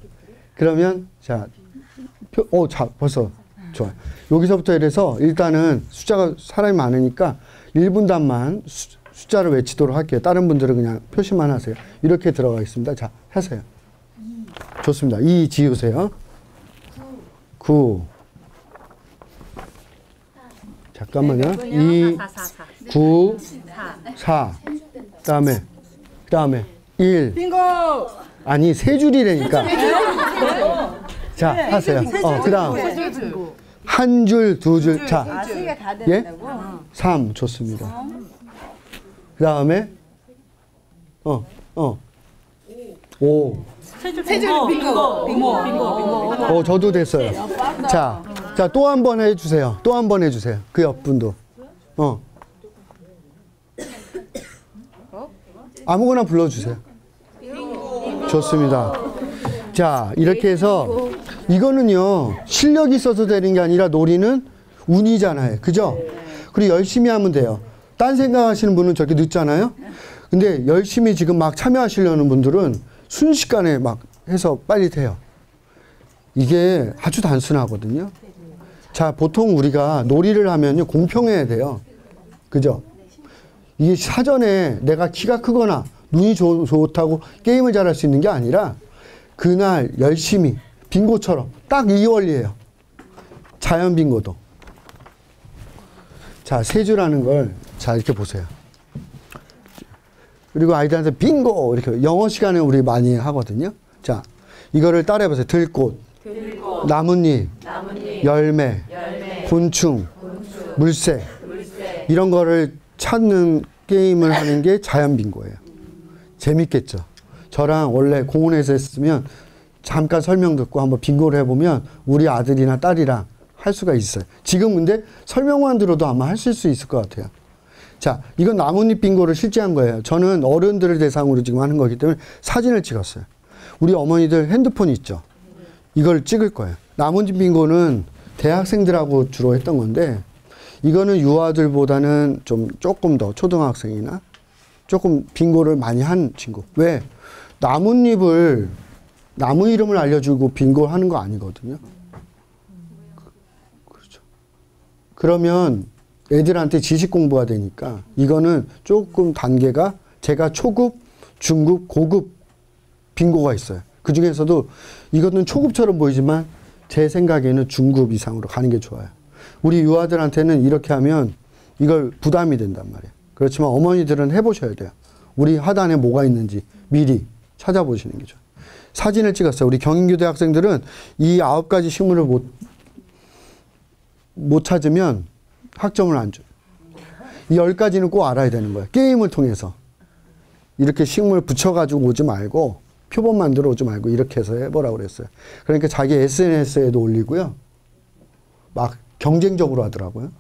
그러면, 자, 벌써 좋아요. 여기서부터 이래서 일단은 숫자가 사람이 많으니까 1분단만 숫자를 외치도록 할게요. 다른 분들은 그냥 표시만 하세요. 이렇게 들어가 있습니다. 자, 하세요. 좋습니다. 2 지우세요. 9. 잠깐만요. 2, 9, 4. 그 다음에 1. 빙고! 아니, 세 줄이라니까. 자, 하세요. 그 다음. 한 줄, 두 줄. 자, 예? 3. 좋습니다. 그 다음에, 5. 세줄 빙고. 저도 됐어요. 자, 또 한 번 해주세요. 또 한 번 해주세요. 그 옆분도. 아무거나 불러주세요. 좋습니다. 자, 이렇게 해서 이거는요, 실력이 있어서 되는 게 아니라 놀이는 운이잖아요. 그죠? 그리고 열심히 하면 돼요. 딴 생각하시는 분은 저렇게 늦잖아요. 근데 열심히 지금 막 참여하시려는 분들은 순식간에 막 해서 빨리 돼요. 이게 아주 단순하거든요. 자, 보통 우리가 놀이를 하면요, 공평해야 돼요. 그죠? 이게 사전에 내가 키가 크거나 눈이 좋다고 게임을 잘할 수 있는 게 아니라 그날 열심히 빙고처럼 딱 이 원리예요. 자연 빙고도. 자, 세 줄하는 걸 자 이렇게 보세요. 그리고 아이들한테 빙고 이렇게 영어 시간에 우리 많이 하거든요. 자, 이거를 따라해보세요. 들꽃, 나뭇잎, 열매, 곤충, 물새 이런 거를 찾는 게임을 하는 게 자연 빙고예요. 재밌겠죠. 저랑 원래 공원에서 했으면 잠깐 설명 듣고 한번 빙고를 해보면 우리 아들이나 딸이랑 할 수가 있어요. 지금 근데 설명만 들어도 아마 하실 수 있을 것 같아요. 자, 이건 나뭇잎 빙고를 실제 한 거예요. 저는 어른들을 대상으로 지금 하는 거기 때문에 사진을 찍었어요. 우리 어머니들 핸드폰 있죠. 이걸 찍을 거예요. 나뭇잎 빙고는 대학생들하고 주로 했던 건데 이거는 유아들보다는 조금 더 초등학생이나 조금 빙고를 많이 한 친구. 왜? 나뭇잎을 나무 이름을 알려주고 빙고를 하는 거 아니거든요. 그렇죠. 그러면 애들한테 지식 공부가 되니까 이거는 조금 단계가 제가 초급, 중급, 고급 빙고가 있어요. 그 중에서도 이거는 초급처럼 보이지만 제 생각에는 중급 이상으로 가는 게 좋아요. 우리 유아들한테는 이렇게 하면 이걸 부담이 된단 말이에요. 그렇지만 어머니들은 해보셔야 돼요. 우리 하단에 뭐가 있는지 미리 찾아보시는 게 좋아요. 사진을 찍었어요. 우리 경인교대 학생들은 이 9가지 식물을 못 찾으면 학점을 안 줘요. 이 10가지는 꼭 알아야 되는 거예요. 게임을 통해서. 이렇게 식물 붙여가지고 오지 말고 표본 만들어 오지 말고 이렇게 해서 해보라고 그랬어요. 그러니까 자기 SNS에도 올리고요. 막 경쟁적으로 하더라고요.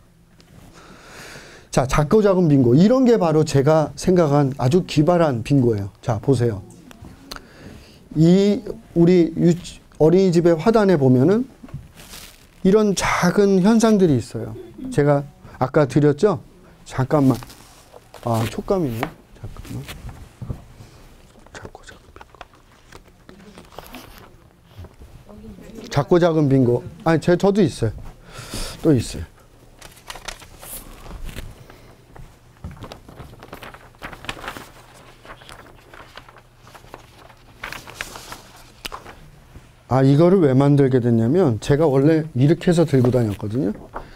자, 작고 작은 빙고. 이런 게 바로 제가 생각한 아주 기발한 빙고예요. 자, 보세요. 우리 어린이집의 화단에 보면은 이런 작은 현상들이 있어요. 제가 아까 드렸죠? 잠깐만. 아, 촉감이네. 잠깐만. 작고 작은 빙고. 아니, 저도 있어요. 또 있어요. 아, 이거를 왜 만들게 됐냐면 제가 원래 이렇게 해서 들고 다녔거든요.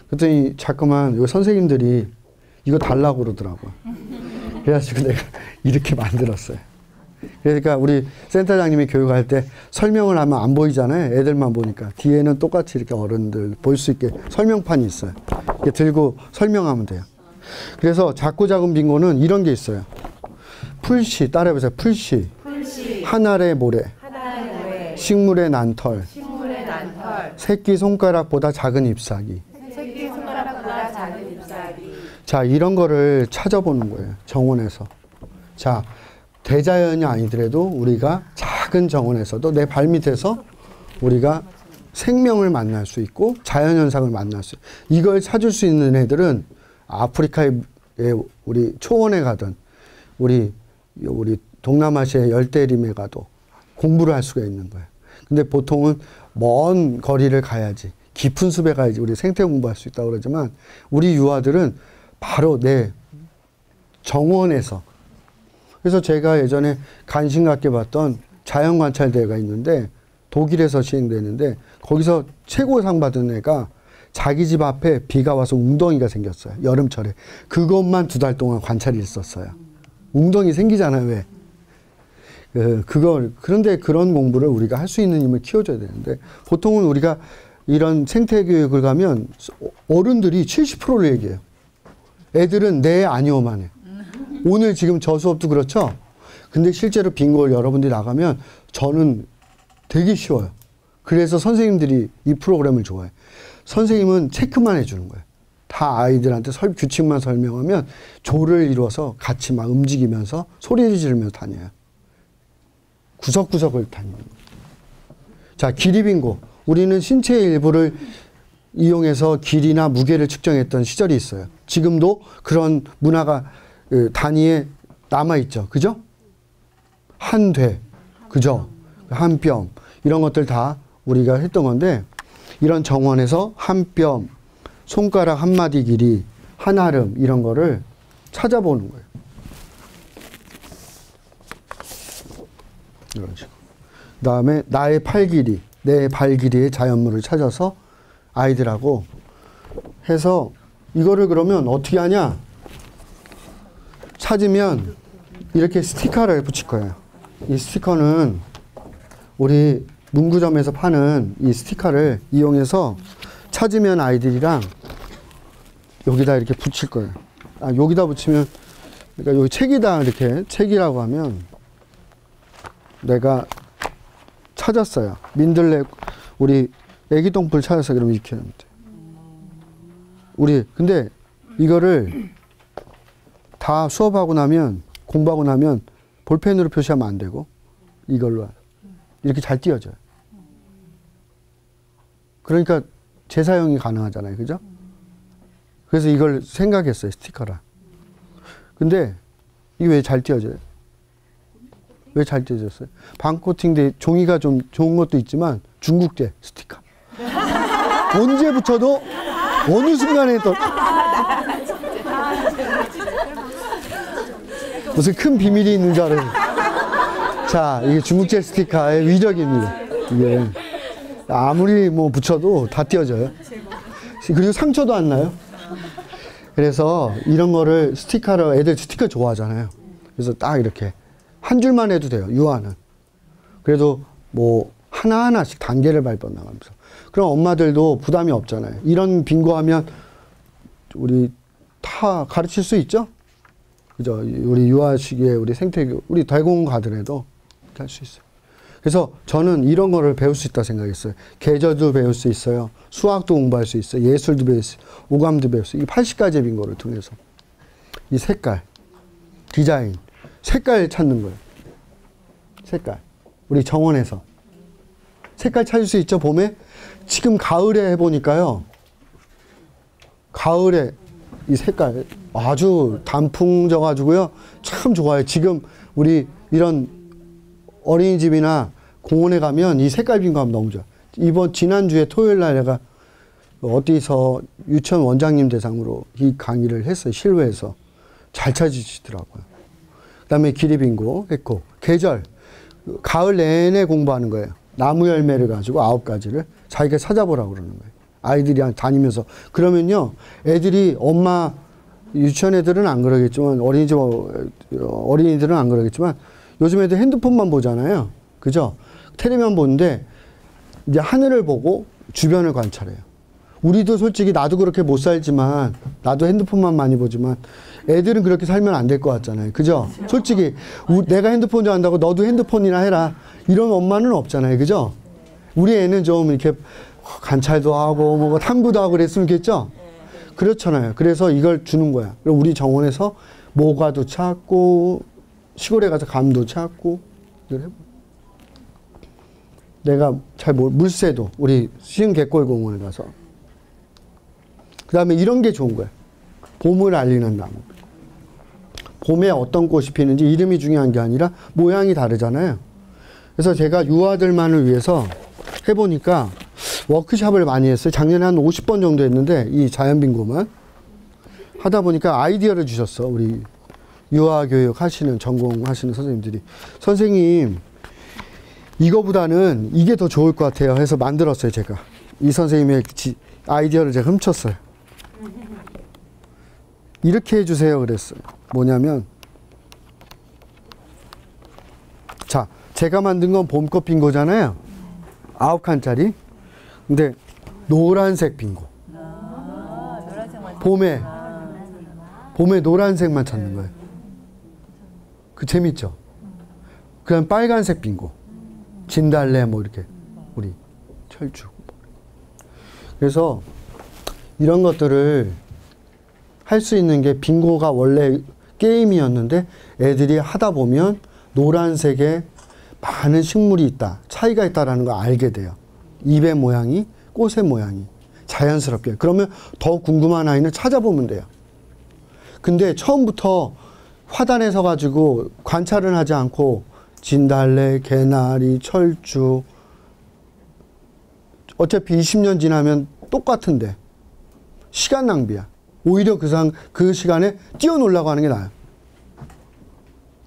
그랬더니 자꾸만 요 선생님들이 이거 달라고 그러더라고요. 그래가지고 내가 이렇게 만들었어요. 그러니까 우리 센터장님이 교육할 때 설명을 하면 안 보이잖아요. 애들만 보니까. 뒤에는 똑같이 이렇게 어른들 볼 수 있게 설명판이 있어요. 이렇게 들고 설명하면 돼요. 그래서 작고 작은 빙고는 이런 게 있어요. 풀씨, 따라해보세요. 풀씨. 하늘의 모래. 식물의 난털. 새끼손가락보다 작은 잎사귀. 자, 이런 거를 찾아보는 거예요. 정원에서. 자, 대자연이 아니더라도 우리가 작은 정원에서도 내 발밑에서 우리가 생명을 만날 수 있고 자연현상을 만날 수 있고 이걸 찾을 수 있는 애들은 아프리카의 우리 초원에 가든 우리 동남아시아의 열대림에 가도 공부를 할 수가 있는 거예요. 근데 보통은 먼 거리를 가야지 깊은 숲에 가야지 우리 생태 공부할 수 있다고 그러지만 우리 유아들은 바로 내 정원에서 그래서 제가 예전에 관심 갖게 봤던 자연관찰대회가 있는데 독일에서 시행되는데 거기서 최고상 받은 애가 자기 집 앞에 비가 와서 웅덩이가 생겼어요. 여름철에. 그것만 2달 동안 관찰이 있었어요. 웅덩이 생기잖아요. 왜? 그런데 그런 공부를 우리가 할 수 있는 힘을 키워줘야 되는데 보통은 우리가 이런 생태교육을 가면 어른들이 70%를 얘기해요. 애들은 네, 아니오만 해. 오늘 지금 저 수업도 그렇죠? 근데 실제로 빙고를 여러분들이 나가면 저는 되게 쉬워요. 그래서 선생님들이 이 프로그램을 좋아해요. 선생님은 체크만 해주는 거예요. 다 아이들한테 규칙만 설명하면 조를 이루어서 같이 막 움직이면서 소리를 지르면서 다녀요. 구석구석을 다니는 거예요. 자, 길이 빙고. 우리는 신체의 일부를 이용해서 길이나 무게를 측정했던 시절이 있어요. 지금도 그런 문화가 단위에 남아있죠. 그죠? 한 돼. 그죠? 한 뼘. 이런 것들 다 우리가 했던 건데 이런 정원에서 한 뼘, 손가락 한 마디 길이, 한 아름 이런 거를 찾아보는 거예요. 이런 식으로. 그다음에 나의 팔 길이, 내 발 길이의 자연물을 찾아서 아이들하고 해서 이거를 그러면 어떻게 하냐? 찾으면 이렇게 스티커를 붙일 거예요. 이 스티커는 우리 문구점에서 파는 이 스티커를 이용해서 찾으면 아이들이랑 여기다 이렇게 붙일 거예요. 아, 여기다 붙이면, 그러니까 여기 책이다, 이렇게 책이라고 하면 내가 찾았어요. 민들레, 우리 애기 똥불 찾았어. 그러면 이렇게 하면 돼. 우리, 근데 이거를 다 수업하고 나면, 공부하고 나면 볼펜으로 표시하면 안 되고, 이걸로 이렇게 잘 띄어져요. 그러니까 재사용이 가능하잖아요. 그죠? 그래서 이걸 생각했어요. 스티커라. 근데 이게 왜 잘 띄어져요? 왜 잘 띄어졌어요? 반코팅돼 종이가 좀 좋은 것도 있지만 중국제 스티커. 언제 붙여도 어느 순간에 또 무슨 큰 비밀이 있는 줄 알아요. 자, 이게 중국제 스티커의 위력입니다. 이게 아무리 뭐 붙여도 다 띄어져요. 그리고 상처도 안 나요. 그래서 이런 거를 스티커로, 애들 스티커 좋아하잖아요. 그래서 딱 이렇게 한 줄만 해도 돼요. 유아는. 그래도 뭐 하나하나씩 단계를 밟아 나가면서. 그럼 엄마들도 부담이 없잖아요. 이런 빙고 하면 우리 다 가르칠 수 있죠? 그죠? 우리 유아 시기에 우리 생태교, 우리 대공원 가더라도 할 수 있어요. 그래서 저는 이런 거를 배울 수 있다 생각했어요. 계절도 배울 수 있어요. 수학도 공부할 수 있어요. 예술도 배울 수 있어요. 오감도 배울 수 있어요. 이 80가지의 빙고를 통해서. 이 색깔, 디자인, 색깔 찾는 거예요. 색깔. 우리 정원에서. 색깔 찾을 수 있죠, 봄에? 지금 가을에 해보니까요. 가을에 이 색깔 아주 단풍 져가지고요. 참 좋아요. 지금 우리 이런 어린이집이나 공원에 가면 이 색깔 빙고 하면 너무 좋아. 지난주에 토요일 날 내가 어디서 유치원 원장님 대상으로 이 강의를 했어요. 실외에서. 잘 찾으시더라고요. 그 다음에 길이 빙고 했고, 계절. 가을 내내 공부하는 거예요. 나무 열매를 가지고 9가지를 자기가 찾아보라고 그러는 거예요. 아이들이 다니면서. 그러면요, 애들이 엄마, 유치원 애들은 안 그러겠지만, 어린이들은 안 그러겠지만, 요즘 애들 핸드폰만 보잖아요. 그죠? 텔레비만 보는데, 이제 하늘을 보고 주변을 관찰해요. 우리도 솔직히 나도 그렇게 못 살지만, 나도 핸드폰만 많이 보지만, 애들은 그렇게 살면 안 될 것 같잖아요. 그죠? 솔직히, 내가 핸드폰 좋아한다고 너도 핸드폰이나 해라. 이런 엄마는 없잖아요. 그죠? 우리 애는 좀 이렇게 관찰도 하고, 뭐 탐구도 하고 그랬으면 좋겠죠? 그렇잖아요. 그래서 이걸 주는 거야. 그리고 우리 정원에서 모과도 찾고, 시골에 가서 감도 찾고, 이걸 해봐. 내가 물새도, 우리 시흥갯골공원에 가서. 그 다음에 이런 게 좋은 거야. 봄을 알리는 나무. 봄에 어떤 꽃이 피는지 이름이 중요한 게 아니라 모양이 다르잖아요. 그래서 제가 유아들만을 위해서 해보니까 워크숍을 많이 했어요. 작년에 한 50번 정도 했는데 이 자연빙고만 하다 보니까 아이디어를 주셨어. 우리 유아교육 하시는, 전공하시는 선생님들이. 선생님, 이거보다는 이게 더 좋을 것 같아요 해서 만들었어요. 제가. 이 선생님의 아이디어를 제가 훔쳤어요. 이렇게 해주세요 그랬어요. 뭐냐면, 자, 제가 만든 건 봄꽃 빙고잖아요. 9칸짜리. 근데 노란색 빙고. 봄에 노란색만 찾는 거예요. 그 재밌죠? 그다음 빨간색 빙고. 진달래 뭐 이렇게 우리 철쭉. 그래서 이런 것들을 할 수 있는 게 빙고가 원래 게임이었는데 애들이 하다 보면 노란색에 많은 식물이 있다. 차이가 있다라는 걸 알게 돼요. 잎의 모양이, 꽃의 모양이 자연스럽게. 그러면 더 궁금한 아이는 찾아보면 돼요. 근데 처음부터 화단에 서가지고 관찰은 하지 않고 진달래, 개나리, 철쭉 어차피 20년 지나면 똑같은데 시간 낭비야. 오히려 그 시간에 뛰어놀라고 하는 게 나아요.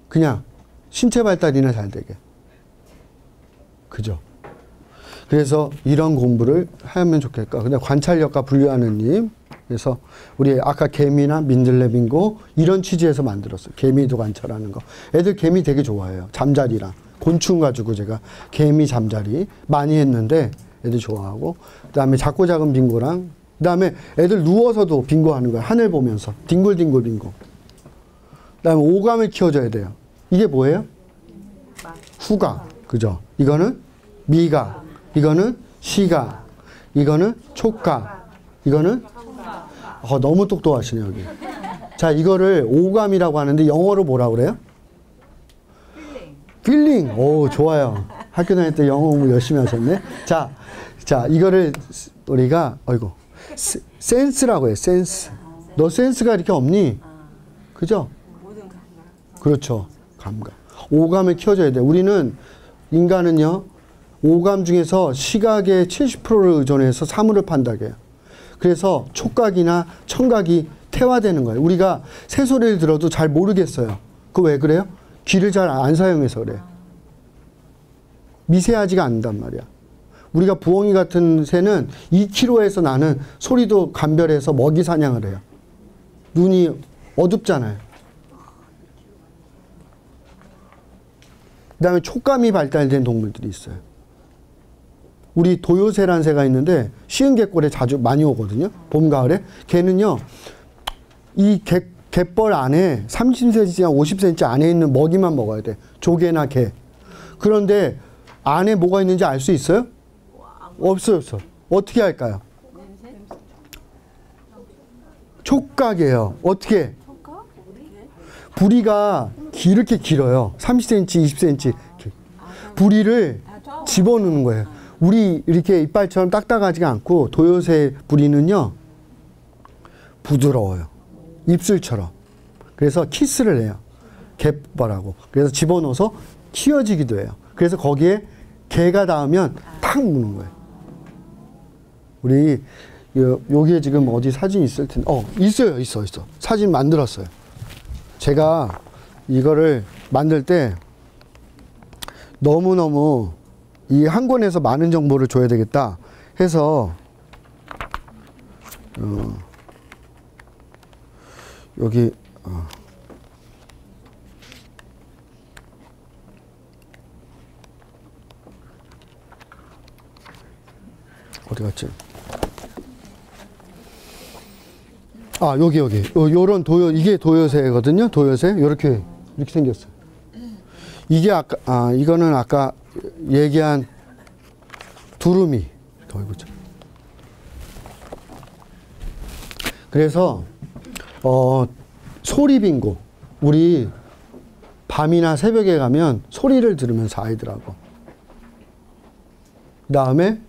그냥 신체 발달이나 잘 되게. 그죠? 그래서 이런 공부를 하면 좋겠다. 근데 관찰력과 분류하는 님. 그래서 우리 아까 개미나 민들레 빙고 이런 취지에서 만들었어요. 개미도 관찰하는 거. 애들 개미 되게 좋아해요. 잠자리랑. 곤충 가지고 제가 개미 잠자리 많이 했는데 애들 좋아하고, 그 다음에 작고 작은 빙고랑, 그 다음에 애들 누워서도 빙고 하는 거예요. 하늘 보면서. 뒹굴뒹굴 빙고. 그 다음에 오감을 키워줘야 돼요. 이게 뭐예요? 후각. 그죠? 이거는 미각. 이거는 시각. 이거는 촉각. 이거는 너무 똑똑하시네 여기. 자, 이거를 오감이라고 하는데 영어로 뭐라고 그래요? 필링. 오, 좋아요. 학교 다닐 때 영어 공부 열심히 하셨네. 자, 이거를 우리가 센스라고 해요. 센스. 너 센스가 이렇게 없니? 그죠? 그렇죠. 감각. 오감을 키워줘야 돼. 우리는 인간은요, 오감 중에서 시각의 70%를 의존해서 사물을 판다게요. 그래서 촉각이나 청각이 퇴화되는 거예요. 우리가 새소리를 들어도 잘 모르겠어요. 그거 왜 그래요? 귀를 잘 안 사용해서 그래요. 미세하지가 않단 말이야. 우리가 부엉이 같은 새는 2km에서 나는 소리도 감별해서 먹이 사냥을 해요. 눈이 어둡잖아요. 그 다음에 촉감이 발달된 동물들이 있어요. 우리 도요새라는 새가 있는데 시흥갯골에 자주 많이 오거든요. 봄, 가을에. 걔는요, 이 갯벌 안에 30cm, 50cm 안에 있는 먹이만 먹어야 돼. 조개나 게. 그런데 안에 뭐가 있는지 알 수 있어요? 없어요. 어떻게 할까요? 촉각이에요. 어떻게? 부리가 이렇게 길어요. 30cm, 20cm. 부리를 집어넣는 거예요. 우리 이렇게 이빨처럼 딱딱하지가 않고 도요새 부리는요, 부드러워요. 입술처럼. 그래서 키스를 해요. 갯벌하고. 그래서 집어넣어서 키워지기도 해요. 그래서 거기에 개가 닿으면 탁 무는 거예요. 우리 여기에 지금 어디 사진 있을 텐데, 있어요. 사진 만들었어요. 제가 이거를 만들 때 너무너무 이 한 권에서 많은 정보를 줘야 되겠다 해서 여기 어디 갔지? 여기 요런 이게 도요새거든요. 도요새 이렇게 생겼어요. 이게 이거는 아까 얘기한 두루미. 그래서 소리 빙고. 우리 밤이나 새벽에 가면 소리를 들으면서 아이들하고. 그 다음에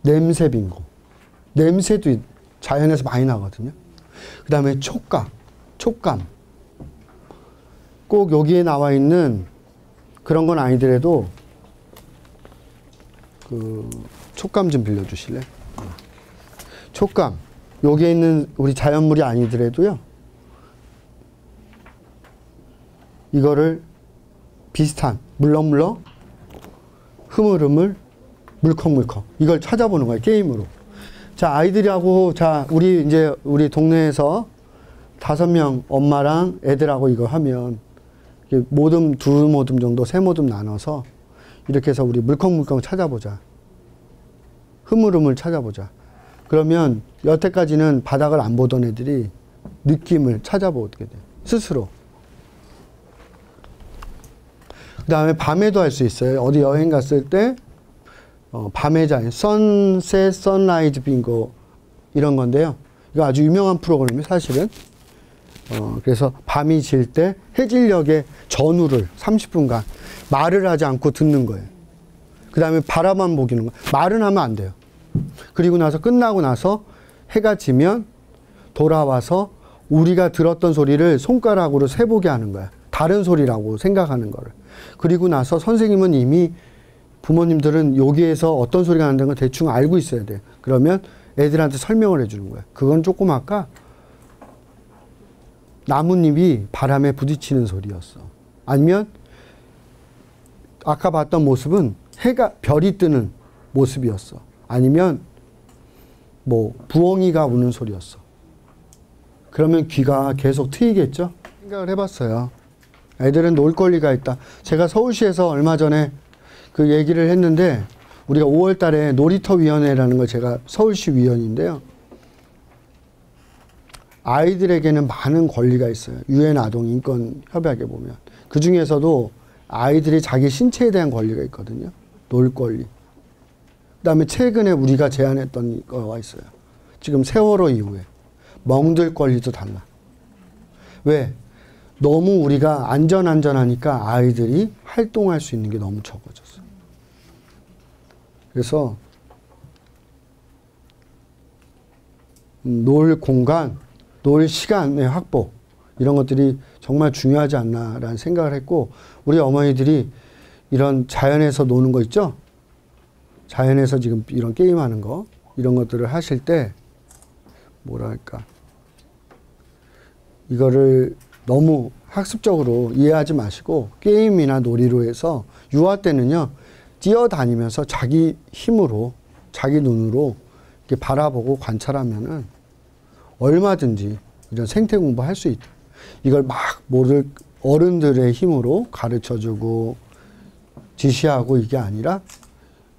냄새 빙고. 냄새도 자연에서 많이 나거든요. 그 다음에 촉감. 꼭 여기에 나와 있는 그런 건 아니더라도 촉감 좀 빌려주실래? 촉감. 여기에 있는 우리 자연물이 아니더라도요, 이거를 비슷한 물렁물렁, 흐물흐물, 물컹물컹 이걸 찾아보는 거예요. 게임으로. 자, 아이들하고 우리 동네에서 5명 엄마랑 애들하고 이거 하면 모듬 2모듬 정도 3모듬 나눠서 이렇게 해서 우리 물컹물컹 찾아보자. 흐물흐물 찾아보자. 그러면 여태까지는 바닥을 안 보던 애들이 느낌을 찾아보게 돼. 스스로. 그 다음에 밤에도 할 수 있어요. 어디 여행 갔을 때 밤에 선셋, 선라이즈 빙고 이런 건데요. 이거 아주 유명한 프로그램이에요, 사실은. 그래서 밤이 질 때 해질녘에 전후를 30분간 말을 하지 않고 듣는 거예요. 그 다음에 바라만 보기는 거예요. 말은 하면 안 돼요. 그리고 나서 끝나고 나서 해가 지면 돌아와서 우리가 들었던 소리를 손가락으로 세보게 하는 거야. 다른 소리라고 생각하는 거를. 그리고 나서 선생님은 이미 부모님들은 여기에서 어떤 소리가 난다는 걸 대충 알고 있어야 돼. 그러면 애들한테 설명을 해주는 거야. 그건 조금 아까 나뭇잎이 바람에 부딪히는 소리였어. 아니면 아까 봤던 모습은 별이 뜨는 모습이었어. 아니면 뭐 부엉이가 우는 소리였어. 그러면 귀가 계속 트이겠죠? 생각을 해봤어요. 애들은 놀 권리가 있다. 제가 서울시에서 얼마 전에 그 얘기를 했는데, 우리가 5월 달에 놀이터위원회라는 걸, 제가 서울시 위원인데요. 아이들에게는 많은 권리가 있어요. 유엔 아동 인권 협약에 보면. 그 중에서도 아이들이 자기 신체에 대한 권리가 있거든요. 놀 권리. 그다음에 최근에 우리가 제안했던 거가 있어요. 지금 세월호 이후에 멍들 권리도 달라. 왜? 너무 우리가 안전하니까 아이들이 활동할 수 있는 게 너무 적어졌어요. 그래서 놀 공간, 놀 시간의 확보, 이런 것들이 정말 중요하지 않나라는 생각을 했고, 우리 어머니들이 이런 자연에서 노는 거 있죠? 자연에서 지금 이런 게임하는 거, 이런 것들을 하실 때 뭐랄까, 이거를 너무 학습적으로 이해하지 마시고 게임이나 놀이로 해서 유아 때는요, 뛰어다니면서 자기 힘으로, 자기 눈으로 이렇게 바라보고 관찰하면은 얼마든지 이런 생태 공부할 수 있다. 이걸 막 모를 어른들의 힘으로 가르쳐주고 지시하고 이게 아니라,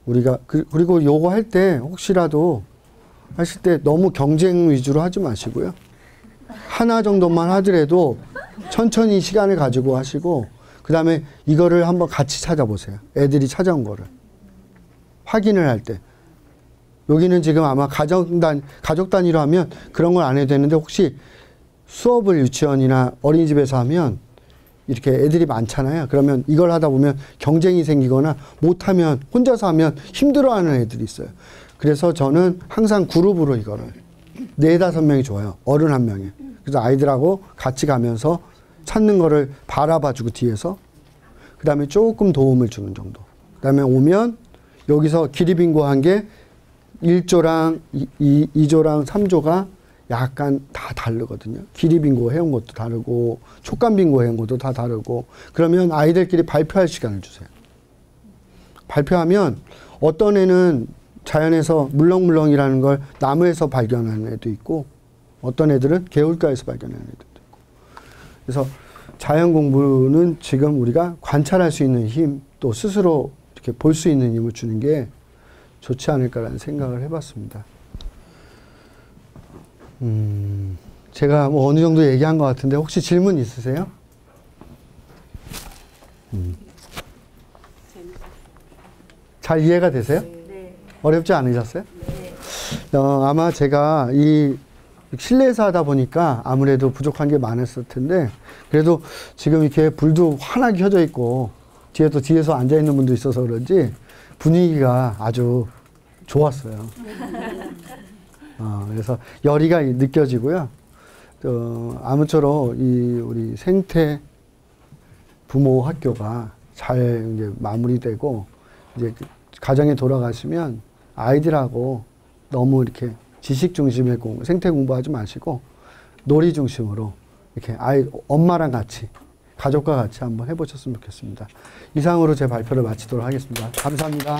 우리가 그리고 요거 할 때 혹시라도 하실 때 너무 경쟁 위주로 하지 마시고요. 하나 정도만 하더라도 천천히 시간을 가지고 하시고, 그 다음에 이거를 한번 같이 찾아보세요. 애들이 찾아온 거를 확인을 할 때. 여기는 지금 아마 가족 단위로 하면 그런 걸 안 해도 되는데, 혹시 수업을 유치원이나 어린이집에서 하면 이렇게 애들이 많잖아요. 그러면 이걸 하다 보면 경쟁이 생기거나 못하면, 혼자서 하면 힘들어하는 애들이 있어요. 그래서 저는 항상 그룹으로 이거를 4-5명이 좋아요. 어른 1명이. 그래서 아이들하고 같이 가면서 찾는 거를 바라봐주고 뒤에서, 그 다음에 조금 도움을 주는 정도. 그 다음에 오면 여기서 기리빙고 한 게 1조랑 2조랑 3조가 약간 다 다르거든요. 기리빙고 해온 것도 다르고 촉감빙고 해온 것도 다 다르고. 그러면 아이들끼리 발표할 시간을 주세요. 발표하면 어떤 애는 자연에서 물렁물렁이라는 걸 나무에서 발견하는 애도 있고, 어떤 애들은 개울가에서 발견하는 애들도 있고. 그래서 자연 공부는 지금 우리가 관찰할 수 있는 힘, 또 스스로 이렇게 볼 수 있는 힘을 주는 게 좋지 않을까라는 생각을 해봤습니다. 제가 뭐 어느 정도 얘기한 것 같은데, 혹시 질문 있으세요? 잘 이해가 되세요? 네. 어렵지 않으셨어요? 네. 아마 제가 이 실내에서 하다 보니까 아무래도 부족한 게 많았을 텐데, 그래도 지금 이렇게 불도 환하게 켜져 있고 뒤에서 앉아 있는 분도 있어서 그런지 분위기가 아주 좋았어요. 그래서 열의가 느껴지고요. 아무쪼록 우리 생태 부모 학교가 잘 이제 마무리되고, 이제 가정에 돌아가시면 아이들하고 너무 이렇게 지식 중심의 생태 공부하지 마시고 놀이 중심으로 이렇게 엄마랑 같이, 가족과 같이 한번 해보셨으면 좋겠습니다. 이상으로 제 발표를 마치도록 하겠습니다. 감사합니다.